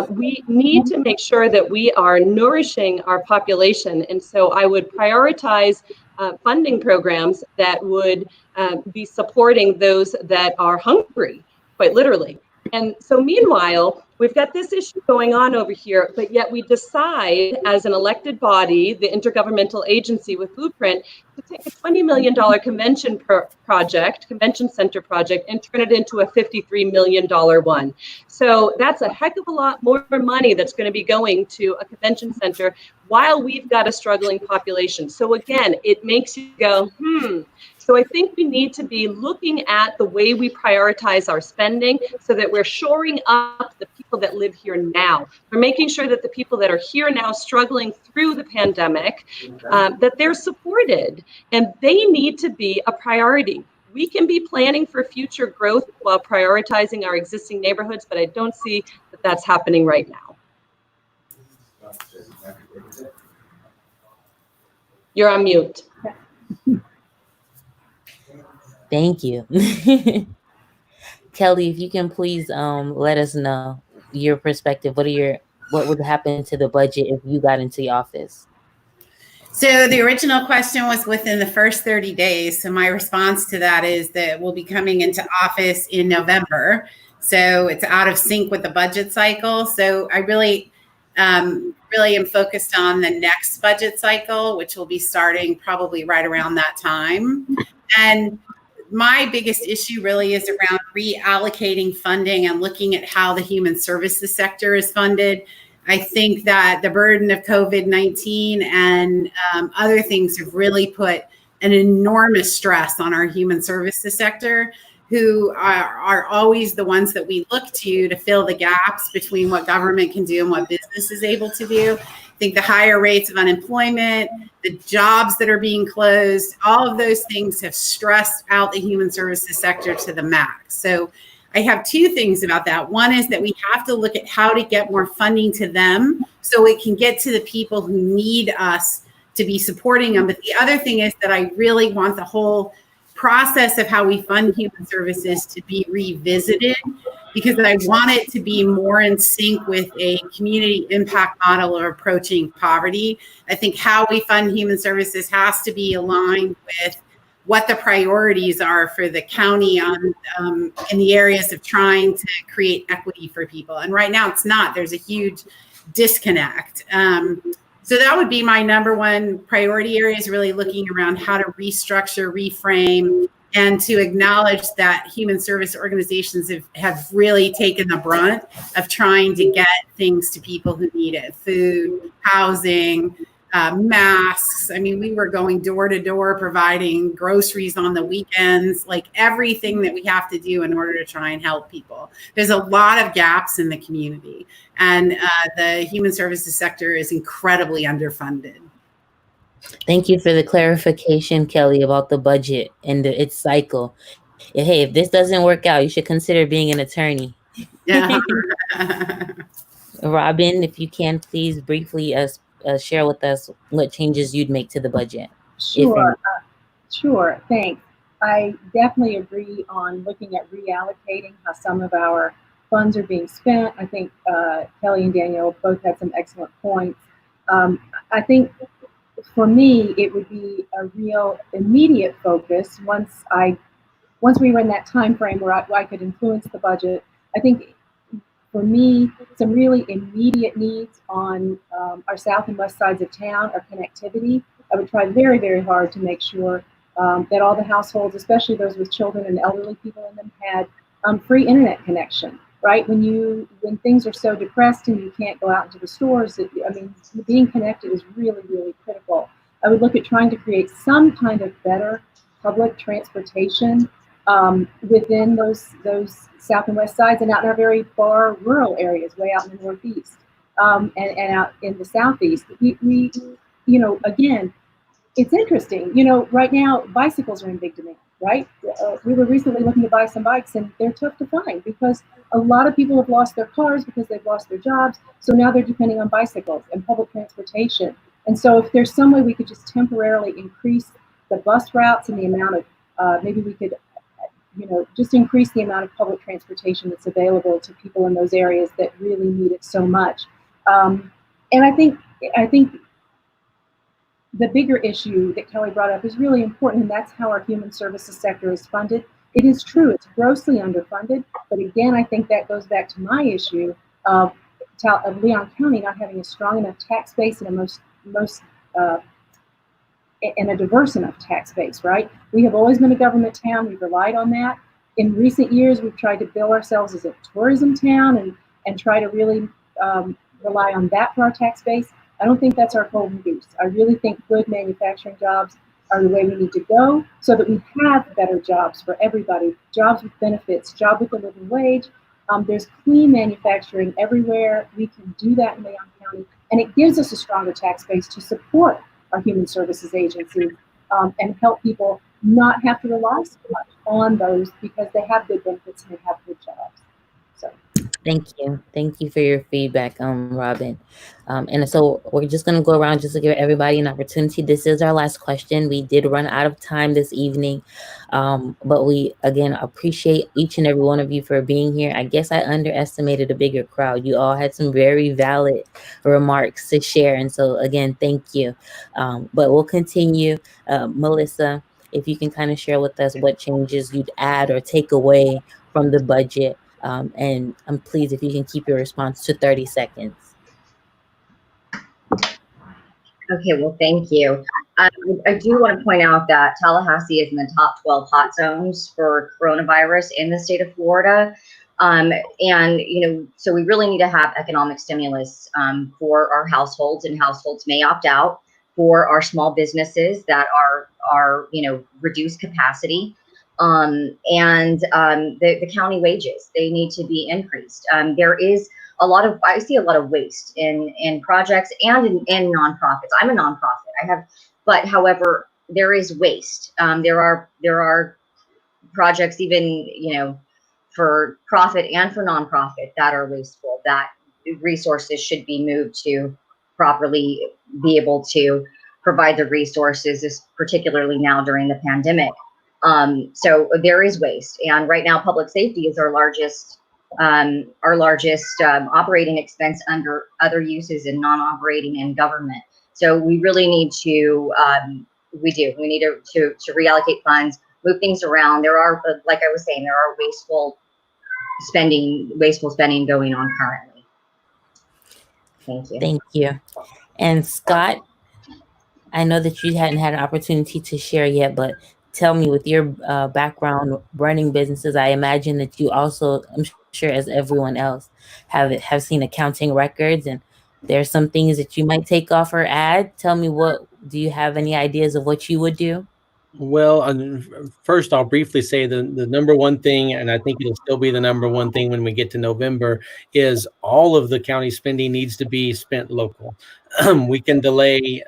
We need to make sure that we are nourishing our population. And so I would prioritize funding programs that would be supporting those that are hungry, quite literally. And so meanwhile, we've got this issue going on over here, but yet we decide as an elected body, the intergovernmental agency with Blueprint, to take a $20 million convention center project, and turn it into a $53 million one. So that's a heck of a lot more money that's going to be going to a convention center while we've got a struggling population. So again, it makes you go, So I think we need to be looking at the way we prioritize our spending so that we're shoring up the people that live here now. We're making sure that the people that are here now struggling through the pandemic, that they're supported, and they need to be a priority. We can be planning for future growth while prioritizing our existing neighborhoods, but I don't see that that's happening right now. You're on mute. Thank you. Kelly, if you can please let us know your perspective. What would happen to the budget if you got into the office? So the original question was within the first 30 days. So my response to that is that we'll be coming into office in November. So it's out of sync with the budget cycle. So I really am focused on the next budget cycle, which will be starting probably right around that time. And my biggest issue really is around reallocating funding and looking at how the human services sector is funded. I think that the burden of COVID-19 and other things have really put an enormous stress on our human services sector, who are always the ones that we look to fill the gaps between what government can do and what business is able to do. I think the higher rates of unemployment, the jobs that are being closed, all of those things have stressed out the human services sector to the max. So I have two things about that. One is that we have to look at how to get more funding to them so it can get to the people who need us to be supporting them. But the other thing is that I really want the whole process of how we fund human services to be revisited because I want it to be more in sync with a community impact model of approaching poverty. I think how we fund human services has to be aligned with what the priorities are for the county on in the areas of trying to create equity for people. And right now it's not. There's a huge disconnect. So that would be my number one priority area, is really looking around how to restructure, reframe, and to acknowledge that human service organizations have really taken the brunt of trying to get things to people who need it: food, housing, masks. I mean, we were going door to door providing groceries on the weekends, like everything that we have to do in order to try and help people. There's a lot of gaps in the community, and the human services sector is incredibly underfunded. Thank you for the clarification, Kelly, about the budget and its cycle. Hey, if this doesn't work out, you should consider being an attorney. Yeah. Robin, if you can, please briefly share with us what changes you'd make to the budget. Sure. Sure. Thanks. I definitely agree on looking at reallocating how some of our funds are being spent. I think Kelly and Danielle both had some excellent points. I think for me, it would be a real immediate focus once we were in that time frame where I could influence the budget. I think for me, some really immediate needs on our south and west sides of town are connectivity. I would try very, very hard to make sure that all the households, especially those with children and elderly people in them, had free internet connection. Right? When things are so depressed and you can't go out into the stores, being connected is really, really critical. I would look at trying to create some kind of better public transportation within those south and west sides, and out in our very far rural areas, way out in the northeast, and out in the southeast. We again, it's interesting. Right now bicycles are in big demand. Right? We were recently looking to buy some bikes, and they're tough to find because a lot of people have lost their cars because they've lost their jobs. So now they're depending on bicycles and public transportation. And so if there's some way we could just temporarily increase the bus routes and the amount of, maybe we could, just increase the amount of public transportation that's available to people in those areas that really need it so much. And I think the bigger issue that Kelly brought up is really important, and that's how our human services sector is funded. It is true, it's grossly underfunded, but again, I think that goes back to my issue of Leon County not having a strong enough tax base and a diverse enough tax base, right? We have always been a government town, we've relied on that. In recent years, we've tried to bill ourselves as a tourism town and try to really rely on that for our tax base. I don't think that's our golden goose. I really think good manufacturing jobs are the way we need to go so that we have better jobs for everybody, jobs with benefits, job with a living wage. There's clean manufacturing everywhere. We can do that in Leon County, and it gives us a stronger tax base to support our human services agency and help people not have to rely so much on those because they have good benefits and they have good jobs. So. Thank you for your feedback, Robin. And so we're just going to go around just to give everybody an opportunity. This is our last question. We did run out of time this evening, but we again appreciate each and every one of you for being here. I guess I underestimated a bigger crowd. You all had some very valid remarks to share, and so again, thank you. But we'll continue. Melissa, if you can kind of share with us what changes you'd add or take away from the budget. And please, if you can keep your response to 30 seconds. Okay, well, thank you. I do want to point out that Tallahassee is in the top 12 hot zones for coronavirus in the state of Florida. And, so we really need to have economic stimulus for our households, and households may opt out for our small businesses that are reduced capacity. The county wages, they need to be increased. There is I see a lot of waste in projects and in nonprofits. I'm a nonprofit. However, there is waste. There are projects even, for profit and for nonprofit that are wasteful, that resources should be moved to properly be able to provide the resources, particularly now during the pandemic. So there is waste, and right now public safety is our largest Our largest operating expense under other uses and non-operating and government. So we really need to, we need to reallocate funds, move things around. There are, like I was saying, there are wasteful spending going on currently. Thank you. Thank you. And Scott, I know that you hadn't had an opportunity to share yet, but tell me, with your background running businesses, I imagine that you also, I'm sure as everyone else, have seen accounting records, and there's some things that you might take off or add. Tell me, do you have any ideas of what you would do? Well, first, I'll briefly say the number one thing, and I think it'll still be the number one thing when we get to November, is all of the county spending needs to be spent local. We can delay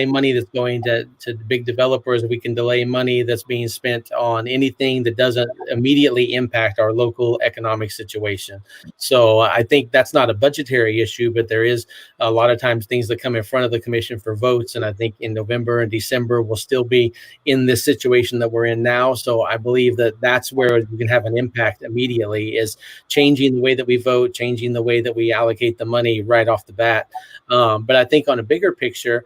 money that's going to big developers. We can delay money that's being spent on anything that doesn't immediately impact our local economic situation. So I think that's not a budgetary issue, but there is a lot of times things that come in front of the commission for votes. And I think in November and December, we'll still be in this situation that we're in now. So I believe that that's where we can have an impact immediately, is changing the way that we vote, changing the way that we allocate the money right off the bat. But I think on a bigger picture,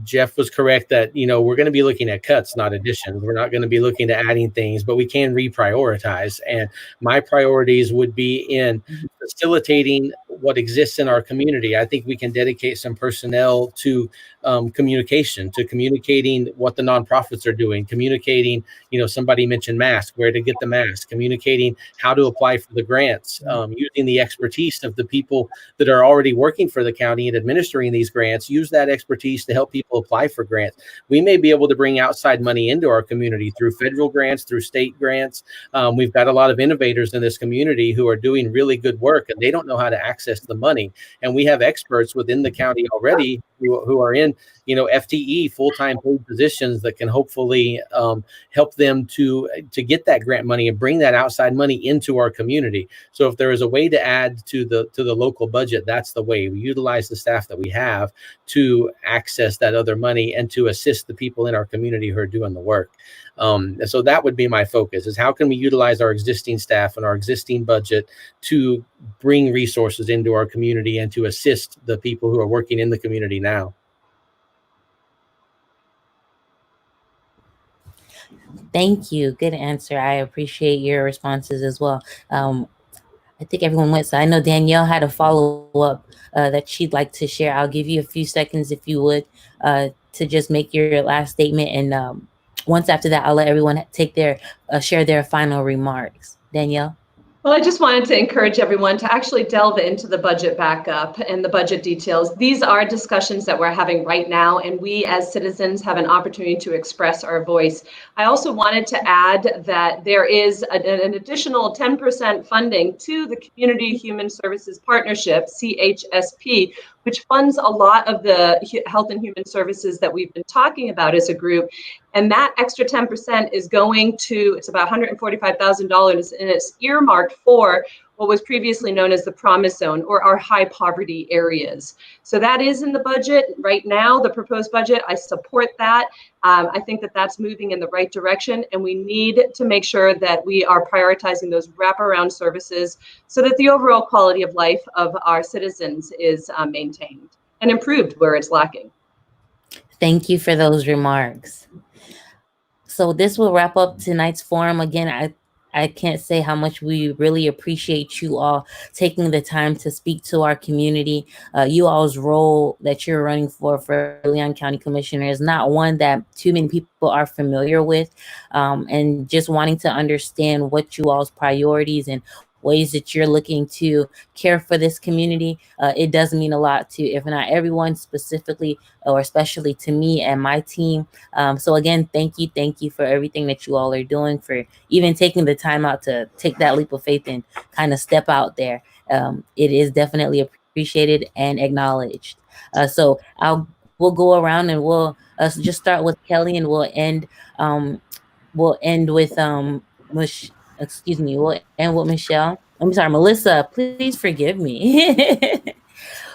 Jeff was correct that, we're going to be looking at cuts, not additions. We're not going to be looking at adding things, but we can reprioritize. And my priorities would be in facilitating what exists in our community. I think we can dedicate some personnel to communication, to communicating what the nonprofits are doing, communicating, somebody mentioned mask, where to get the mask, communicating how to apply for the grants, using the expertise of the people that are already working for the county and administering these grants, use that expertise to help people apply for grants. We may be able to bring outside money into our community through federal grants, through state grants. We've got a lot of innovators in this community who are doing really good work, and they don't know how to access the money. And we have experts within the county already who are in, FTE, full-time paid positions, that can hopefully help them to get that grant money and bring that outside money into our community. So if there is a way to add to the local budget, that's the way. We utilize the staff that we have to access that other money and to assist the people in our community who are doing the work. So that would be my focus, is how can we utilize our existing staff and our existing budget to bring resources into our community and to assist the people who are working in the community now. Thank you. Good answer. I appreciate your responses as well. I think everyone went, so I know Danielle had a follow-up that she'd like to share. I'll give you a few seconds, if you would, to just make your last statement. And once after that, I'll let everyone share their final remarks. Danielle? Well, I just wanted to encourage everyone to actually delve into the budget backup and the budget details. These are discussions that we're having right now, and we as citizens have an opportunity to express our voice. I also wanted to add that there is an additional 10% funding to the Community Human Services Partnership, CHSP, which funds a lot of the health and human services that we've been talking about as a group. And that extra 10% is going to, it's about $145,000, and it's earmarked for what was previously known as the Promise Zone, or our high poverty areas. So that is in the budget right now, the proposed budget. I support that. I think that that's moving in the right direction, and we need to make sure that we are prioritizing those wraparound services so that the overall quality of life of our citizens is maintained and improved where it's lacking. Thank you for those remarks. So this will wrap up tonight's forum. Again, I can't say how much we really appreciate you all taking the time to speak to our community. You all's role that you're running for Leon County Commissioner is not one that too many people are familiar with. And just wanting to understand what you all's priorities and ways that you're looking to care for this community, it does mean a lot to, if not everyone, specifically or especially to me and my team. So again, thank you for everything that you all are doing, for even taking the time out to take that leap of faith and kind of step out there. It is definitely appreciated and acknowledged. So we'll go around and we'll just start with Kelly, and we'll end with we'll end with Michelle. I'm sorry, Melissa, please forgive me.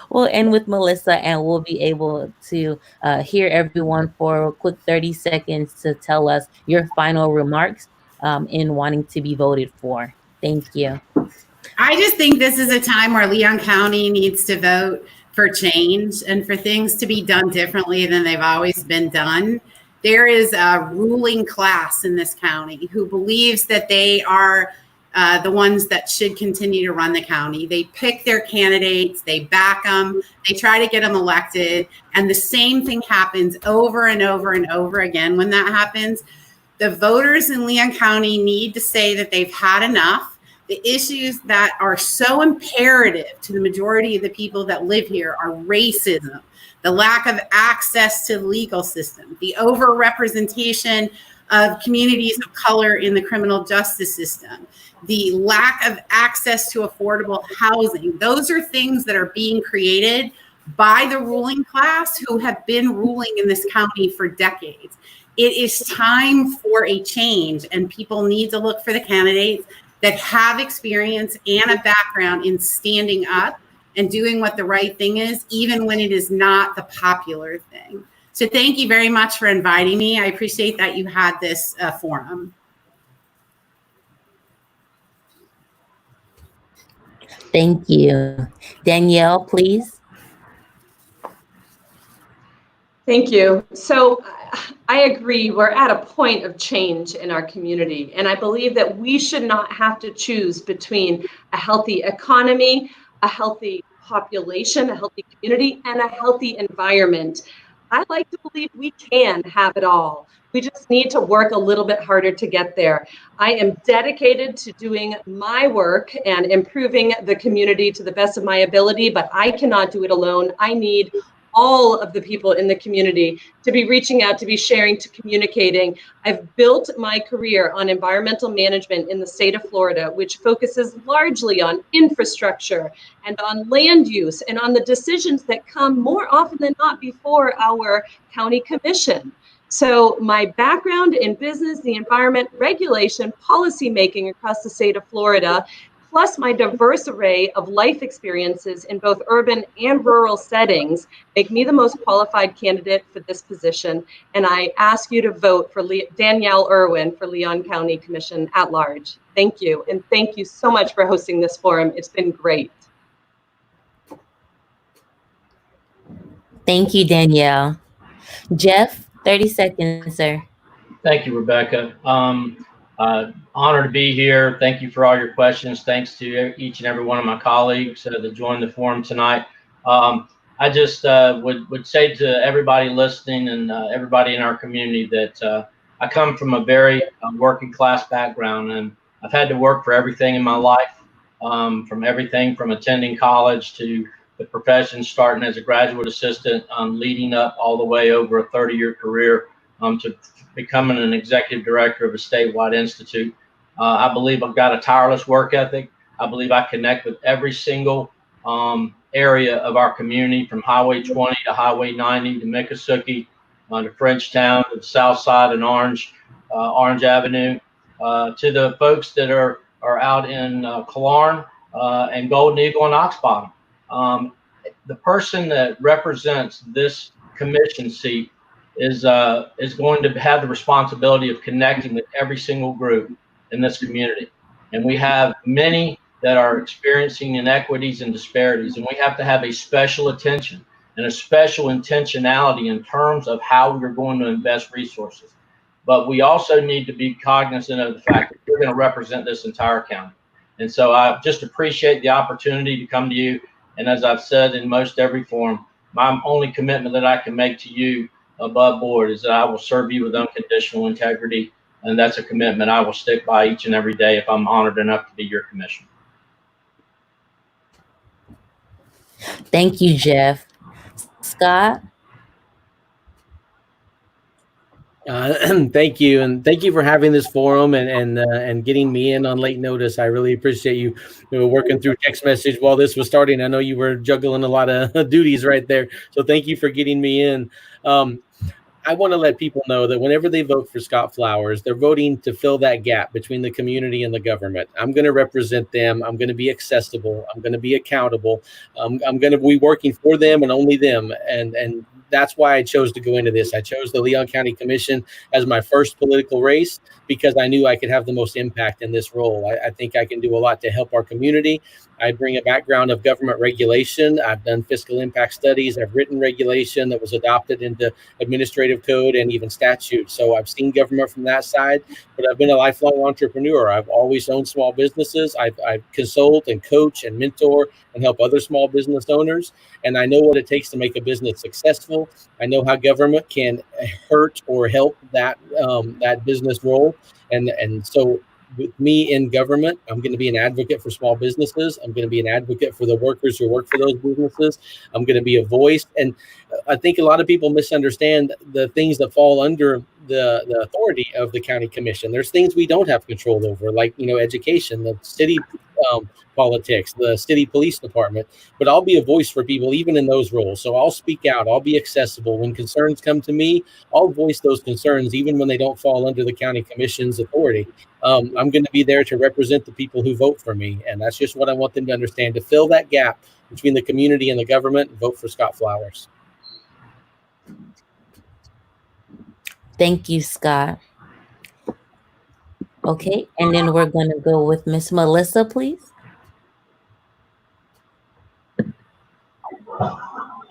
We'll end with Melissa, and we'll be able to hear everyone for a quick 30 seconds to tell us your final remarks. in wanting to be voted for. Thank you. I just think this is a time where Leon County needs to vote for change and for things to be done differently than they've always been done. There is a ruling class in this county who believes that they are the ones that should continue to run the county. They pick their candidates, they back them, they try to get them elected, and the same thing happens over and over and over again. When that happens, the voters in Leon County need to say that they've had enough. The issues that are so imperative to the majority of the people that live here are racism, the lack of access to the legal system, the overrepresentation of communities of color in the criminal justice system, the lack of access to affordable housing. Those are things that are being created by the ruling class who have been ruling in this county for decades. It is time for a change, and people need to look for the candidates that have experience and a background in standing up and doing what the right thing is, even when it is not the popular thing. So thank you very much for inviting me. I appreciate that you had this forum. Thank you. Danielle, please. Thank you. So I agree, we're at a point of change in our community, and I believe that we should not have to choose between a healthy economy, a healthy population, a healthy community, and a healthy environment. I like to believe we can have it all. We just need to work a little bit harder to get there. I am dedicated to doing my work and improving the community to the best of my ability, but I cannot do it alone. I need all of the people in the community to be reaching out, to be sharing, to communicating. I've built my career on environmental management in the state of Florida, which focuses largely on infrastructure and on land use and on the decisions that come more often than not before our county commission. So my background in business, the environment, regulation, policy making across the state of Florida, plus my diverse array of life experiences in both urban and rural settings make me the most qualified candidate for this position. And I ask you to vote for Danielle Irwin for Leon County Commission at Large. Thank you. And thank you so much for hosting this forum. It's been great. Thank you, Danielle. Jeff, 30 seconds, sir. Thank you, Rebecca. Honor to be here. Thank you for all your questions. Thanks to each and every one of my colleagues that joined the forum tonight. I just would say to everybody listening and everybody in our community that I come from a very working class background, and I've had to work for everything in my life, from everything from attending college to the profession, starting as a graduate assistant, leading up all the way over a 30-year career to becoming an executive director of a statewide institute. I believe I've got a tireless work ethic. I believe I connect with every single area of our community, from Highway 20 to Highway 90 to Miccosukee, to Frenchtown, to the South Side and Orange Avenue, to the folks that are out in Killearn and Golden Eagle and Ox Bottom. The person that represents this commission seat is going to have the responsibility of connecting with every single group in this community. And we have many that are experiencing inequities and disparities, and we have to have a special attention and a special intentionality in terms of how we're going to invest resources. But we also need to be cognizant of the fact that we're going to represent this entire county. And so I just appreciate the opportunity to come to you. And as I've said in most every forum, my only commitment that I can make to you above board is that I will serve you with unconditional integrity. And that's a commitment I will stick by each and every day if I'm honored enough to be your commissioner. Thank you, Jeff. Scott? Thank you, and thank you for having this forum and getting me in on late notice. I really appreciate you working through text message while this was starting. I know you were juggling a lot of duties right there, so thank you for getting me in. I want to let people know that whenever they vote for Scott Flowers, they're voting to fill that gap between the community and the government. I'm going to represent them. I'm going to be accessible. I'm going to be accountable. I'm going to be working for them and only them. And that's why I chose to go into this. I chose the Leon County Commission as my first political race because I knew I could have the most impact in this role. I think I can do a lot to help our community. I bring a background of government regulation. I've done fiscal impact studies. I've written regulation that was adopted into administrative code and even statute. So I've seen government from that side, but I've been a lifelong entrepreneur. I've always owned small businesses. I consult and coach and mentor and help other small business owners. And I know what it takes to make a business successful. I know how government can hurt or help that business role. And so with me in government, I'm going to be an advocate for small businesses. I'm going to be an advocate for the workers who work for those businesses. I'm going to be a voice. And I think a lot of people misunderstand the things that fall under the authority of the county commission. There's things we don't have control over, like, education, the city politics, the city police department. But I'll be a voice for people even in those roles. So I'll speak out. I'll be accessible. When concerns come to me, I'll voice those concerns even when they don't fall under the county commission's authority. I'm going to be there to represent the people who vote for me. And that's just what I want them to understand, to fill that gap between the community and the government. Vote for Scott Flowers. Thank you, Scott. Okay, and then we're going to go with Miss Melissa, please.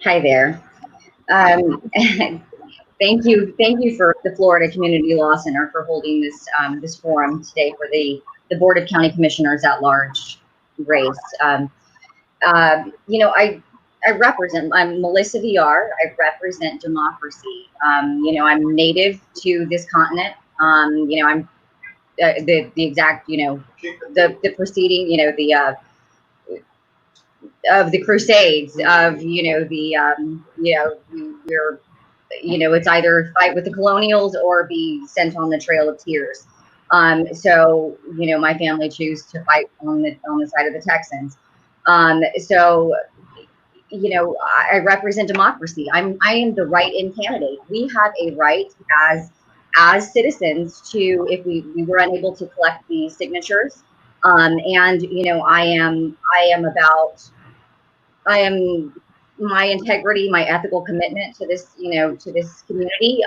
Hi there. Thank you for the Florida Community Law Center for holding this forum today for the Board of County Commissioners at Large race. I'm Melissa VR. I represent democracy. I'm native to this continent. I'm the exact, the proceeding, of the Crusades, of, it's either fight with the colonials or be sent on the Trail of Tears. So my family chose to fight on the side of the Texans. I represent democracy. I am the write-in candidate. We have a right as citizens to, if we were unable to collect the signatures, I am my integrity, my ethical commitment to this, to this community.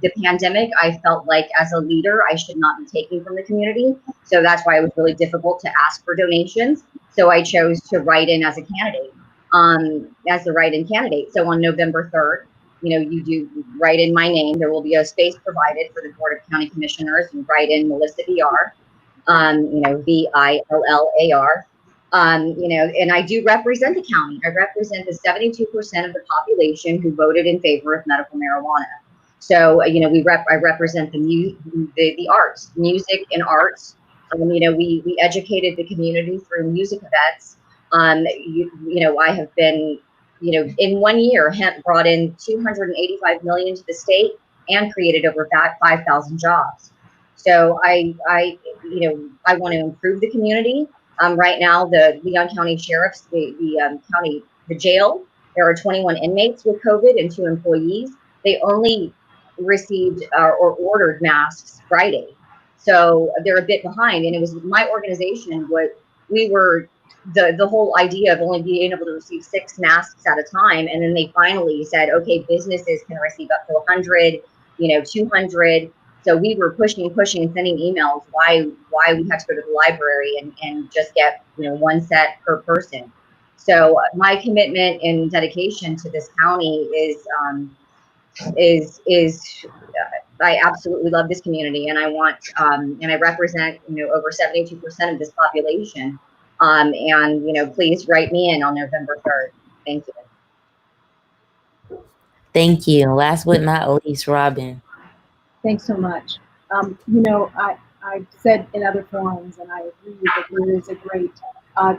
The pandemic, I felt like as a leader, I should not be taking from the community. So that's why it was really difficult to ask for donations. So I chose to write in as a candidate, as the write-in candidate. So on November 3rd, you do write in my name. There will be a space provided for the Board of County Commissioners. You write in Melissa VR, VILLAR. And I do represent the county. I represent the 72% of the population who voted in favor of medical marijuana. So, I represent the arts, music and arts. We educated the community through music events. I have been, in 1 year, Hemp brought in $285 million to the state and created over 5,000 jobs. So I want to improve the community. Right now, the Leon County Sheriff's, the jail, there are 21 inmates with COVID and 2 employees. They only received or ordered masks Friday. So they're a bit behind. And it was my organization, the whole idea of only being able to receive 6 masks at a time. And then they finally said, okay, businesses can receive up to 100, 200. So we were pushing and sending emails why we had to go to the library and just get, 1 set per person. So my commitment and dedication to this county is I absolutely love this community, and I want, and I represent, over 72% of this population. Please write me in on November 3rd. Thank you. Thank you. Last but not least, Robin. Thanks so much. I've said in other forums, and I agree that there is a great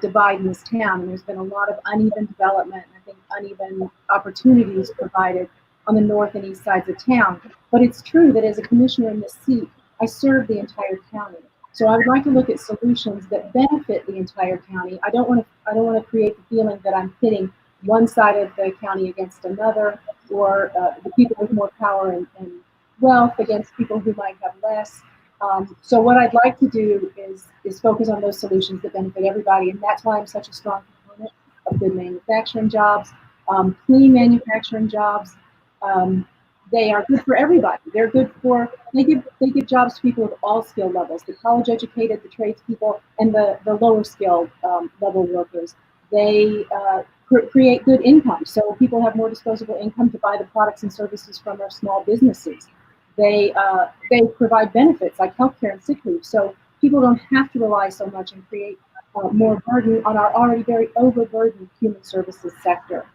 divide in this town, and there's been a lot of uneven development, and I think uneven opportunities provided on the north and east sides of town. But it's true that as a commissioner in this seat, I serve the entire county. So I would like to look at solutions that benefit the entire county. I don't want to create the feeling that I'm pitting one side of the county against another, or the people with more power and wealth against people who might have less. So what I'd like to do is focus on those solutions that benefit everybody, and that's why I'm such a strong proponent of good manufacturing jobs, clean manufacturing jobs, They are good for everybody. They're good for, they give jobs to people of all skill levels, the college educated, the tradespeople, and the lower skilled level workers. They create good income, so people have more disposable income to buy the products and services from our small businesses. They provide benefits like healthcare and sick leave, so people don't have to rely so much and create more burden on our already very overburdened human services sector.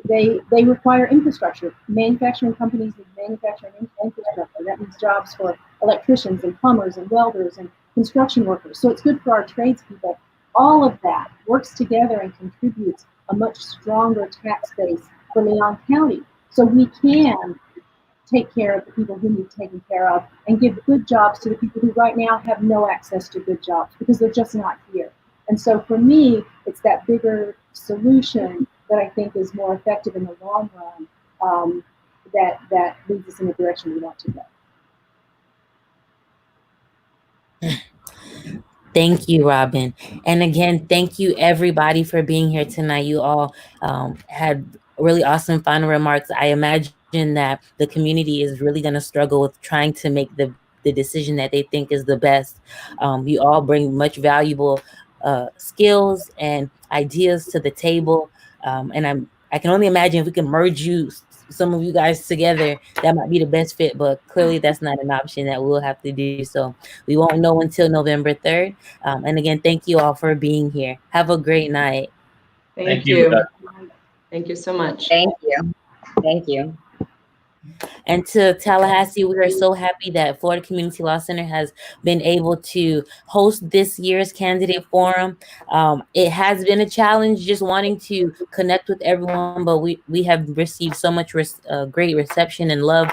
They require infrastructure. Manufacturing companies need manufacturing infrastructure. That means jobs for electricians and plumbers and welders and construction workers. So it's good for our tradespeople. All of that works together and contributes a much stronger tax base for Leon County. So we can take care of the people who need taken care of and give good jobs to the people who right now have no access to good jobs because they're just not here. And so for me, it's that bigger solution that I think is more effective in the long run, that leads us in the direction we want to go. Thank you, Robin. And again, thank you everybody for being here tonight. You all had really awesome final remarks. I imagine that the community is really going to struggle with trying to make the decision that they think is the best. You all bring much valuable skills and ideas to the table. And I can only imagine if we can merge some of you guys together, that might be the best fit, but clearly that's not an option that we'll have to do. So we won't know until November 3rd. And again, thank you all for being here. Have a great night. Thank you. Thank you so much. Thank you. Thank you. And to Tallahassee, we are so happy that Florida Community Law Center has been able to host this year's candidate forum. It has been a challenge just wanting to connect with everyone, but we have received so much great reception and love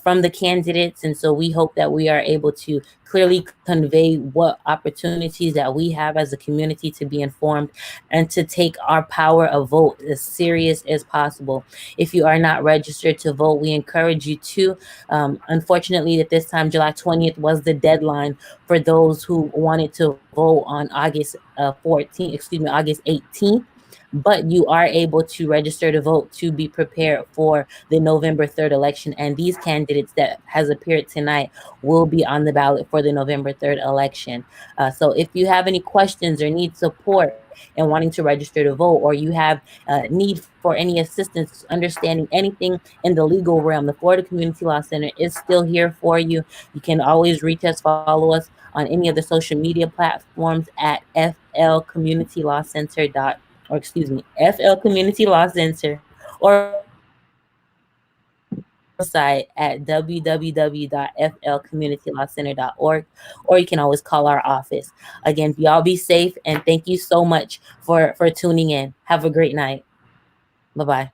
from the candidates. And so we hope that we are able to clearly convey what opportunities that we have as a community to be informed and to take our power of vote as serious as possible. If you are not registered to vote, we encourage you to. Unfortunately, at this time, July 20th was the deadline for those who wanted to vote on August 18th. But you are able to register to vote to be prepared for the November 3rd election. And these candidates that has appeared tonight will be on the ballot for the November 3rd election. So if you have any questions or need support in wanting to register to vote, or you have need for any assistance understanding anything in the legal realm, the Florida Community Law Center is still here for you. You can always reach us, follow us on any of the social media platforms at FL Community Law Center FL Community Law Center, or website at www.flcommunitylawcenter.org, or you can always call our office. Again, y'all be safe, and thank you so much for tuning in. Have a great night. Bye-bye.